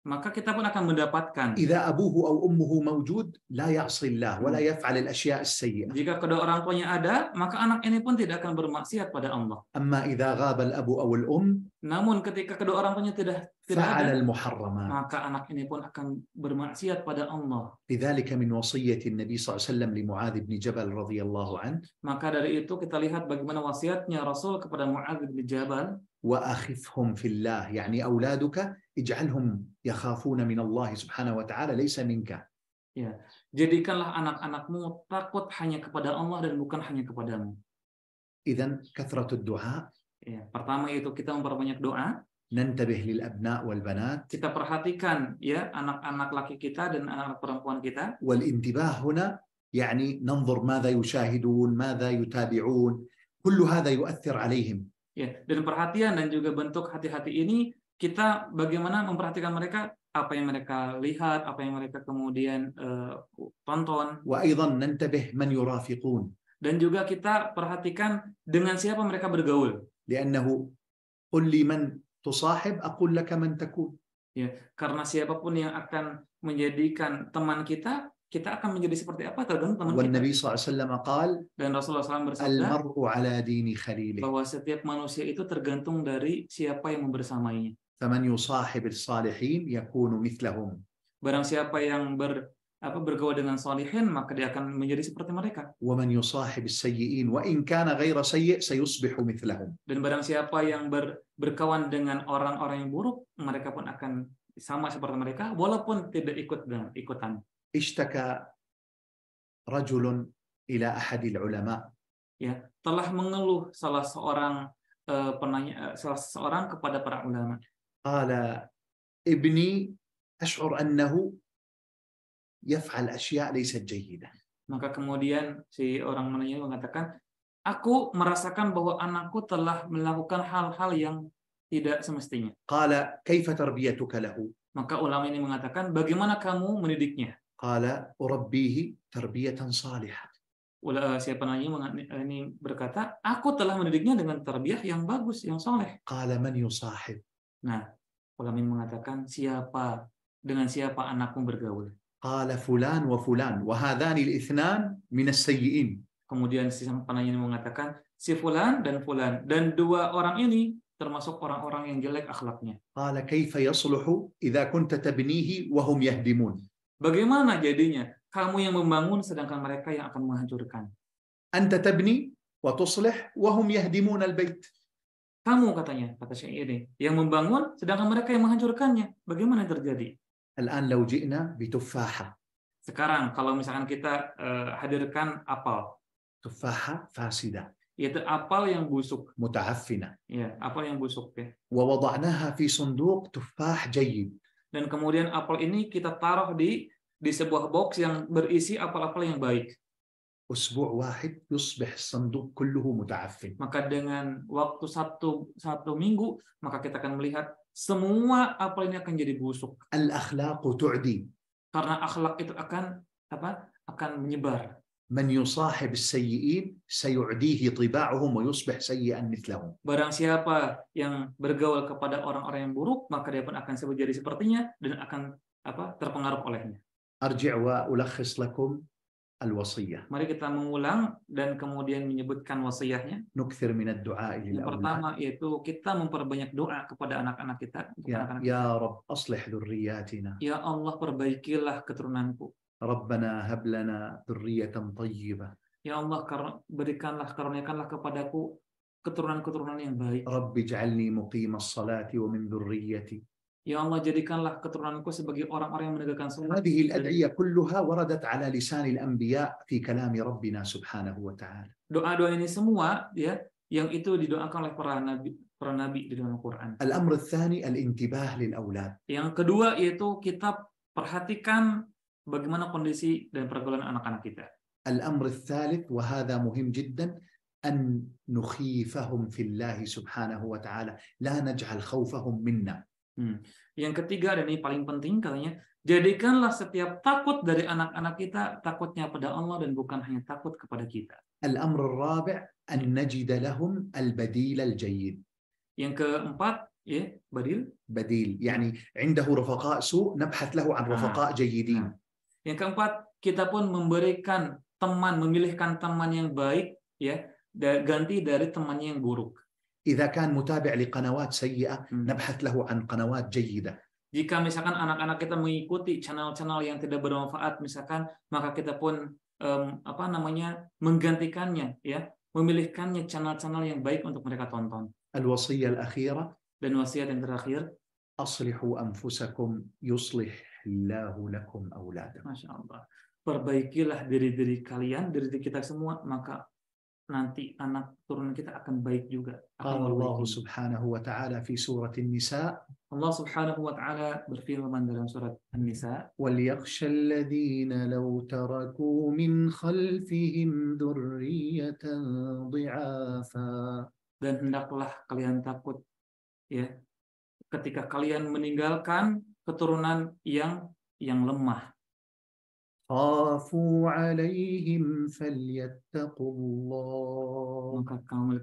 Maka kita pun akan mendapatkan, إذا أبوه أو أمه موجود لا يعصي الله ولا يفعل الأشياء السيئة. jika kedua orang tuanya ada, maka anak ini pun tidak akan bermaksiat pada Allah. أما إذا غاب الأب أو الأم Namun ketika kedua orang tuanya tidak فعل ada, المحرمات. maka anak ini pun akan bermaksiat pada Allah. لذلك من وصية النبي صلى الله عليه وسلم لمعاذ بن جبل رضي الله عنه. Maka dari itu kita lihat bagaimana wasiatnya Rasul kepada Mu'adz bin Jabal. وأخفهم في الله يعني أولادك اجعلهم يخافون من الله سبحانه وتعالى ليس منك. Jadikanlah anak-anakmu takut hanya kepada Allah dan bukan hanya kepadamu. إذن كثرة الدعاء. Pertama itu kita memperbanyak doa. ننتبه للأبناء والبنات. Kita perhatikan anak-anak laki kita dan anak perempuan kita. والانتباه هنا يعني ننظر ماذا يشاهدون ماذا يتابعون كل هذا يؤثر عليهم. Dan perhatian dan juga bentuk hati-hati ini, kita bagaimana memperhatikan mereka, apa yang mereka lihat, apa yang mereka kemudian tonton. وأيضا ننتبه من يرافقون. Dan juga kita perhatikan dengan siapa mereka bergaul. لأنه قل لي من تصاحب أقول لك من تكون. Karena siapapun yang akan menjadikan teman kita akan menjadi seperti apa tergantung teman kita. والنبي صلى الله عليه وسلم قال Dan Rasulullah SAW bersabda, المرء على دين خليله. bahwa setiap manusia itu tergantung dari siapa yang membersamainya. فمن يصاحب الصالحين يكون مثلهم. Barang siapa yang bergaul dengan salihin, maka dia akan menjadi seperti mereka. ومن يصاحب السيئين وإن كان غير سيء سيصبح مثلهم. Dan barang siapa yang berkawan dengan orang-orang yang buruk, mereka pun akan sama seperti mereka, walaupun tidak ikutan. اشتكى رجل إلى أحد العلماء. Ya, telah mengeluh salah seorang kepada para ulama. قال ابني أشعر أنه يفعل أشياء ليست جيدة. Maka kemudian si orang menanya mengatakan, aku merasakan bahwa anakku telah melakukan hal-hal yang tidak semestinya. قال كيف تربيتك له؟ Maka ulama ini mengatakan, bagaimana kamu mendidiknya? قال أربيه تربية صالحة. Siapa nanya ini berkata, aku telah mendidiknya dengan tarbiyah yang bagus, yang soleh. قال من يصاحب؟ Nah, ulama ini mengatakan, dengan siapa anakmu bergaul? قال فلان وفلان وهذان الاثنان من السيئين. Kemudian si penanya ini mengatakan, si fulan dan fulan, dan dua orang ini termasuk orang-orang yang jelek akhlaknya. قال كيف يصلح إذا كنت تبنيه وهم يهدمون؟ Bagaimana jadinya kamu yang membangun sedangkan mereka yang akan menghancurkan? أنت تبني وتصلح وهم يهدمون البيت. Kamu katanya, kata Syekh ini, yang membangun sedangkan mereka yang menghancurkannya. Bagaimana terjadi? الآن لو جئنا بتفاحة. Sekarang kalau misalkan kita hadirkan apel, تفاحة فاسدة. yaitu apel yang busuk. متعفنة. Ya, apel yang busuk ya. ووضعناها في صندوق تفاح جيد. Dan kemudian apel ini kita taruh di sebuah box yang berisi apel-apel yang baik. أسبوع واحد يصبح الصندوق كله متعفن. Maka dengan waktu satu minggu, maka kita akan melihat semua apel ini akan jadi busuk. الأخلاق تعدي. Karena akhlak itu akan menyebar. من يصاحب السيئين سيعديه طباعهم ويصبح سيئا مثلهم. Barang siapa yang bergaul kepada orang-orang yang buruk, maka dia pun akan jadi sepertinya dan akan terpengaruh olehnya. أرجع وألخص لكم الوصية. Mari kita mengulang dan kemudian menyebutkan wasiyahnya. نكثر من الدعاء Yang للأولاد. pertama yaitu kita memperbanyak doa kepada anak-anak kita. يا رب أصلح ذرياتنا. Ya Allah, perbaikilah keturunanku. ربنا هب لنا ذرية طيبة. Ya Allah, karuniakanlah kepadaku keturunan-keturunan yang baik. رب اجعلني مقيم الصلاة ومن ذريتي. Ya Allah, jadikanlah keturunanku sebagai orang-orang yang menegakkan salat. هذه الأدعية كلها وردت على لسان الأنبياء في كلام ربنا سبحانه وتعالى. Doa-doa ini semua ya, yang itu didoakan oleh para nabi di dalam Al-Qur'an. الأمر الثاني الانتباه للأولاد. Yang kedua yaitu kita perhatikan bagaimana kondisi dan pergaulan anak-anak kita. الأمر الثالث وهذا مهم جدا أن نخيفهم في الله سبحانه وتعالى لا نجعل خوفهم منا. Yang ketiga, dan ini paling penting katanya, jadikanlah setiap takut dari anak-anak kita takutnya pada Allah dan bukan hanya takut kepada kita. الأمر الرابع أن نجد لهم البديل الجيد. Yang keempat, ya, بديل يعني عنده رفقاء سوء نبحث له عن رفقاء جيدين. Yang keempat, kita pun memilihkan teman yang baik, ya, ganti dari temannya yang buruk. إذا كان متابع لقنوات سيئة نبحث له عن قنوات جيدة. Jika misalkan anak-anak kita mengikuti channel-channel yang tidak bermanfaat, misalkan, maka kita pun menggantikannya, ya, memilihkannya channel-channel yang baik untuk mereka tonton. الوصية الأخيرة. Dan wasiat yang terakhir, أصلحوا أنفسكم يصلح الله لكم أولادكم. Masya Allah. Perbaikilah diri kalian, diri kita semua, maka nanti anak turunan kita akan baik juga. قال الله سبحانه وتعالى في سورة النساء. Allah Subhanahu wa taala berfirman dalam surat An-Nisa, وَلْيَخْشَ الَّذِينَ لَوْ تَرَكُوا مِنْ خَلْفِهِمْ ذُرِّيَّةً ضِعَافًا. Dan hendaklah kalian takut, ya, ketika kalian meninggalkan keturunan yang lemah. خافوا عليهم فليتقوا الله. Maka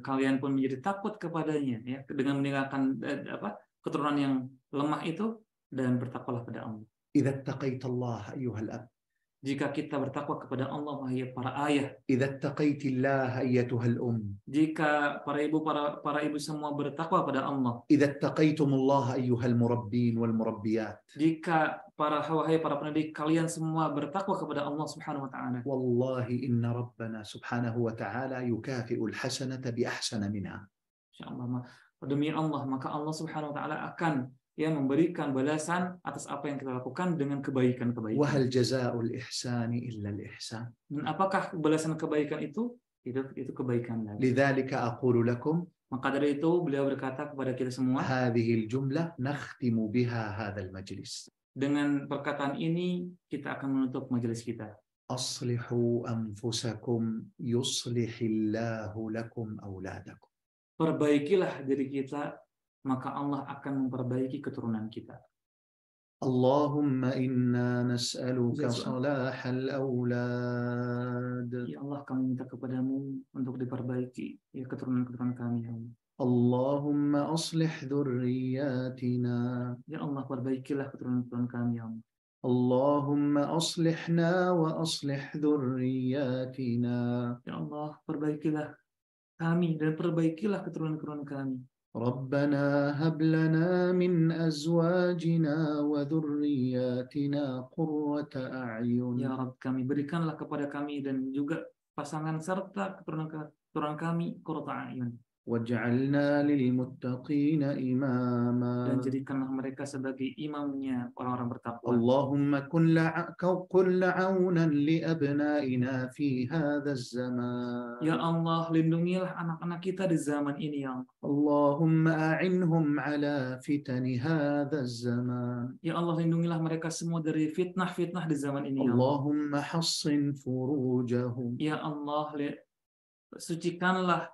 kalian pun menjadi takut kepadanya, ya, dengan meninggalkan keturunan yang lemah itu, dan bertakwalah pada Allah. إذا اتقيت الله أيها الأب Jika kita bertakwa kepada Allah, wahai para ayah. إذا اتقيت الله أيتها الأم. Jika para ibu semua bertakwa kepada Allah. إذا اتقيتم الله أيها المربين والمربيات. Jika wahai para pendidik kalian semua bertakwa kepada Allah Subhanahu wa taala. والله إن ربنا سبحانه وتعالى يكافئ الحسنة بأحسن منها. Insyaallah, demi Allah, maka Allah Subhanahu wa taala akan memberikan balasan atas apa yang kita lakukan dengan kebaikan-kebaikan. وهل جزاء الإحسان إلا الإحسان. Dan apakah balasan kebaikan itu? Itu kebaikan lagi. لذلك أقول لكم. Maka dari itu beliau berkata kepada kita semua. هذه الجملة نختم بها هذا المجلس. Dengan perkataan ini kita akan menutup majelis kita. أصلحوا أنفسكم يصلح الله لكم أولادكم. Perbaikilah diri kita, maka Allah akan memperbaiki keturunan kita. اللهم إنا نسألك صلاح الأولاد. Ya Allah, kami minta kepadamu untuk diperbaiki keturunan-keturunan kami. اللهم أصلح ذرياتنا. Ya Allah, perbaikilah keturunan-keturunan kami. اللهم أصلحنا وأصلح ذرياتنا. Ya Allah, perbaikilah kami dan perbaikilah keturunan-keturunan kami. ربنا هب لنا من أزواجنا وذرياتنا قرة أعين. Ya Rabb, kami berikanlah kepada kami dan juga pasangan serta keturunan kami qurrata a'yun. وَجَعَلْنَا لِلْمُتَّقِينَ إِمَامًا. Dan jadikanlah mereka sebagai imamnya orang-orang bertakwa. اللهم كن عونا لأبنائنا في هذا الزمان. Ya Allah, lindungilah anak-anak kita di zaman ini, ya Allah. اللهم أعنهم على فتن هذا الزمان. Ya Allah, lindungilah mereka semua dari fitnah-fitnah di zaman ini, ya Allah. اللهم حصن فروجهم. Ya Allah, sucikanlah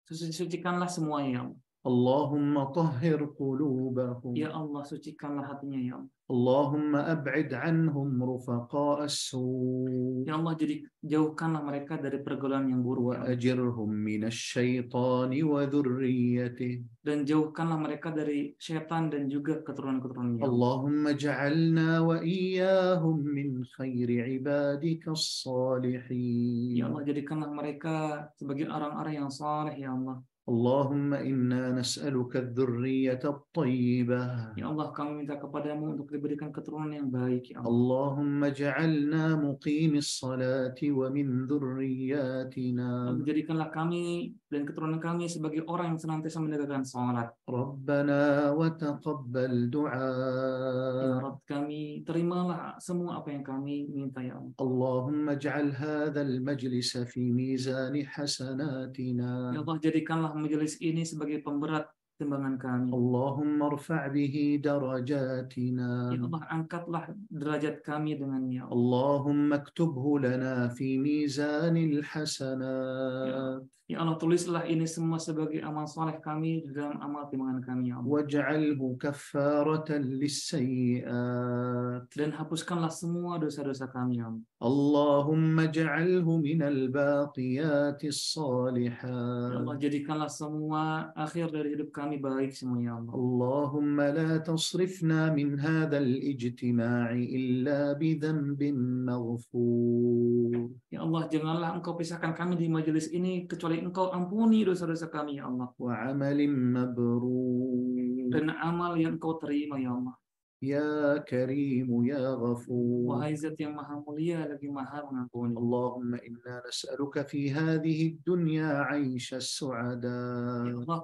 sucikanlah semuanya, ya Allah. اللهم طهر قلوبهم. Ya Allah, sucikanlah hatinya, ya Allah. اللهم أبعد عنهم رفقاء السوء. Ya Allah, jadi jauhkanlah mereka dari pergaulan yang buruk, ya Allah. وأجرهم من الشيطان وذريته. Dan jauhkanlah mereka dari syaitan dan juga keturunan-keturunannya. اللهم اجعلنا وإياهم من خير عبادك الصالحين. Ya Allah, jadikanlah mereka sebagai orang-orang yang saleh, ya Allah. اللهم إنا نسألك الذرية الطيبة. Ya Allah, kami minta kepadamu untuk diberikan keturunan yang baik, ya Allah. اللهم اجعلنا مقيم الصلاة ومن ذرياتنا. Jadikanlah kami dan keturunan kami sebagai orang yang senantiasa menegakkan salat. ربنا وتقبل Ya دعاء. Rabb, kami terimalah semua apa yang kami minta, ya Allah. اللهم اجعل هذا المجلس في ميزان حسناتنا. Ya Allah, jadikanlah majelis ini sebagai pemberat timbangan kami. اللهم ارفع به درجاتنا. Ya Allah, angkatlah derajat kami dengannya, ya Allah. اللهم اكتبه لنا في ميزان الحسنات. Ya Allah, tulislah ini semua sebagai amal saleh kami dalam amal timbangan kami, ya Allah. واجعله كفارة للسيئات. Dan hapuskanlah semua dosa-dosa kami, ya Allah. اللهم اجعله من الباقيات Ya الصالحات. Allah, jadikanlah semua akhir dari hidup kami baik semua, ya Allah. اللهم لا تصرفنا من هذا الاجتماع إلا بذنب مغفور. Ya Allah, janganlah Engkau pisahkan kami di majelis ini kecuali Engkau ampuni dosa-dosa kami, ya Allah. وعمل مبرور. Dan amal yang Engkau terima, ya Allah. يا كريم يا غفور. Wahai Zat yang Maha Mulia lagi Maha Mengampuni. اللهم إنا نسألك في هذه الدنيا عيش Ya السعداء. Allah,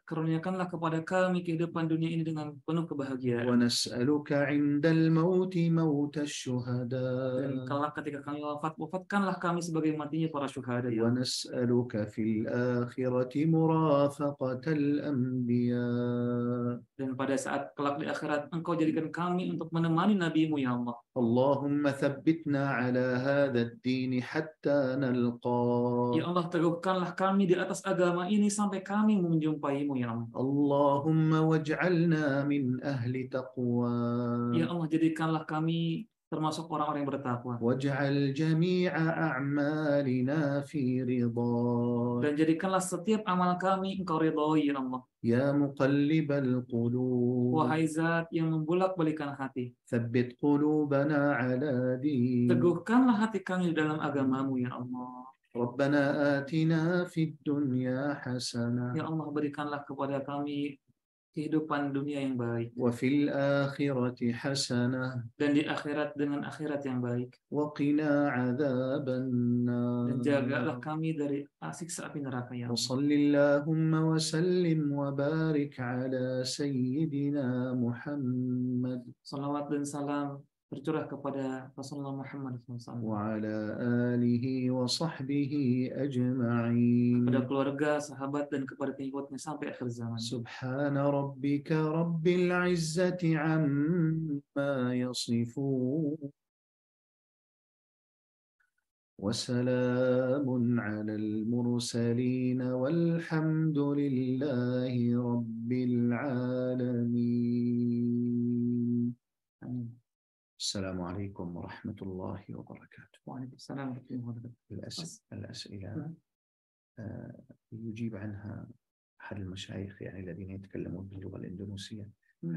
karuniakanlah kepada kami kehidupan dunia ini dengan penuh kebahagiaan. ونسألك عند الموت موت Dan الشهداء. kelak ketika kami wafat, wafatkanlah kami sebagai matinya para syuhada, ya Allah. ونسألك في الآخرة مرافقة الأنبياء. Dan pada saat kelak di akhirat, Engkau jadikan kami untuk menemani Nabi-Mu, ya Allah. اللهم ثبتنا على هذا الدين حتى نلقاك. Ya Allah, teguhkanlah kami di atas agama ini sampai kami menjumpai-Mu, ya Allah. اللهم واجعلنا من أهل Ya تقواك. Allah, jadikanlah kami termasuk orang-orang yang bertakwa. واجعل جميع أعمالنا في رضاك Dan jadikanlah setiap amal kami Engkau ridhoi ya Allah. يا مقلب القلوب Wahai Zat yang membulak-balikan hati, ثبت قلوبنا على دينك teguhkanlah hati kami di dalam agamamu ya Allah. ربنا آتنا في الدنيا حسنة Ya Allah, berikanlah kepada kami kehidupan dunia yang baik, وفي الآخرة حسنة dan di akhirat dengan akhirat yang baik, وقنا عذاب dan jagalah النار kami dari siksa api neraka ya Allah. وصل اللهم وسلم وبارك على سيدنا محمد Salawat dan salam tercurah kepada Rasulullah Muhammad SAW, وعلى آله وصحبه أجمعين kepada keluarga, sahabat, dan kepada pengikutnya sampai akhir zaman. سبحان ربك رب العزة عما يصفون وسلام على المرسلين والحمد لله رب العالمين Amin. السلام عليكم ورحمة الله وبركاته. Waalaikumsalam warahmatullahi wabarakatuh. الأسئلة يجيب عنها أحد المشايخ يعني الذين يتكلمون باللغة الإندونيسية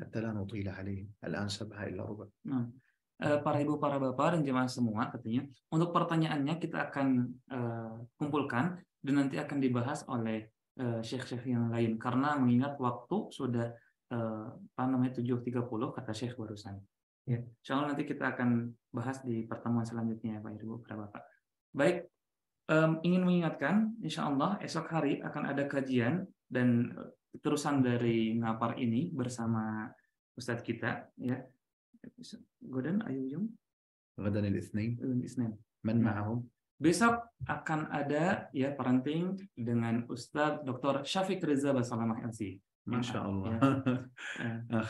حتى لا نطيل عليهم. الآن 7:15. Nah, para ibu, para bapak, dan jemaah semua, katanya untuk pertanyaannya kita akan kumpulkan dan nanti akan dibahas oleh syekh-syekh yang lain karena mengingat waktu sudah 7:30 kata syekh barusan. Ya, insyaallah nanti kita akan bahas di pertemuan selanjutnya, Pak Ibu, para bapak. Baik, ingin mengingatkan, insyaallah esok hari akan ada kajian dan terusan dari ngapar ini bersama Ustadz kita, ya. Godan Ayuyum غدا الاثنين Isnin. من معهم؟ Besok akan ada ya parenting dengan Ustadz Dr. Syafiq Reza Basalamah LC. ما شاء الله.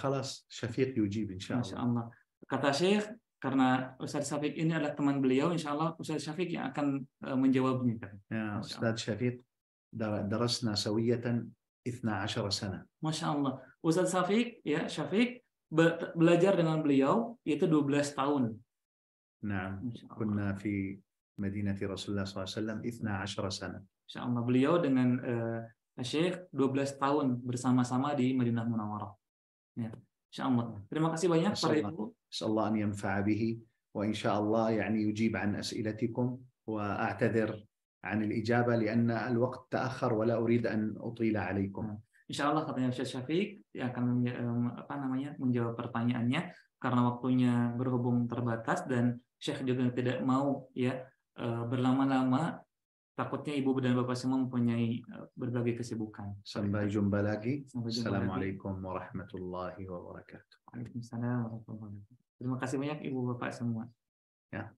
خلاص شفيق يجيب إن شاء Masya الله. Allah. Kata Syekh, karena Ustadz Syafiq ini adalah teman beliau, insya Allah Ustadz Syafiq yang akan menjawabnya. يا أستاذ شفيق درسنا سوية 12 سنة. Masya Allah. Ustadz Syafiq, ya Syafiq belajar dengan beliau yaitu 12 tahun. نعم. كنا في مدينة رسول الله صلى الله عليه وسلم 12 سنة. Masya Allah. Beliau dengan Syekh 12 tahun bersama-sama di Madinah Munawwarah. Ya. Insya Allah. Terima kasih banyak para ibu. أسأل الله أن ينفع به وإن شاء الله يعني يجيب عن أسئلتكم وأعتذر عن الإجابة لأن الوقت تأخر ولا أريد أن أطيل عليكم. Insya Allah katanya Ustadz Syafiq akan menjawab pertanyaannya karena waktunya berhubung terbatas dan Syekh juga tidak mau ya berlama-lama, takutnya ibu dan bapak semua mempunyai berbagai kesibukan. Sampai jumpa lagi. Assalamualaikum warahmatullahi wabarakatuh. Waalaikumsalam warahmatullahi wabarakatuh. Terima kasih banyak ibu bapak semua. Ya.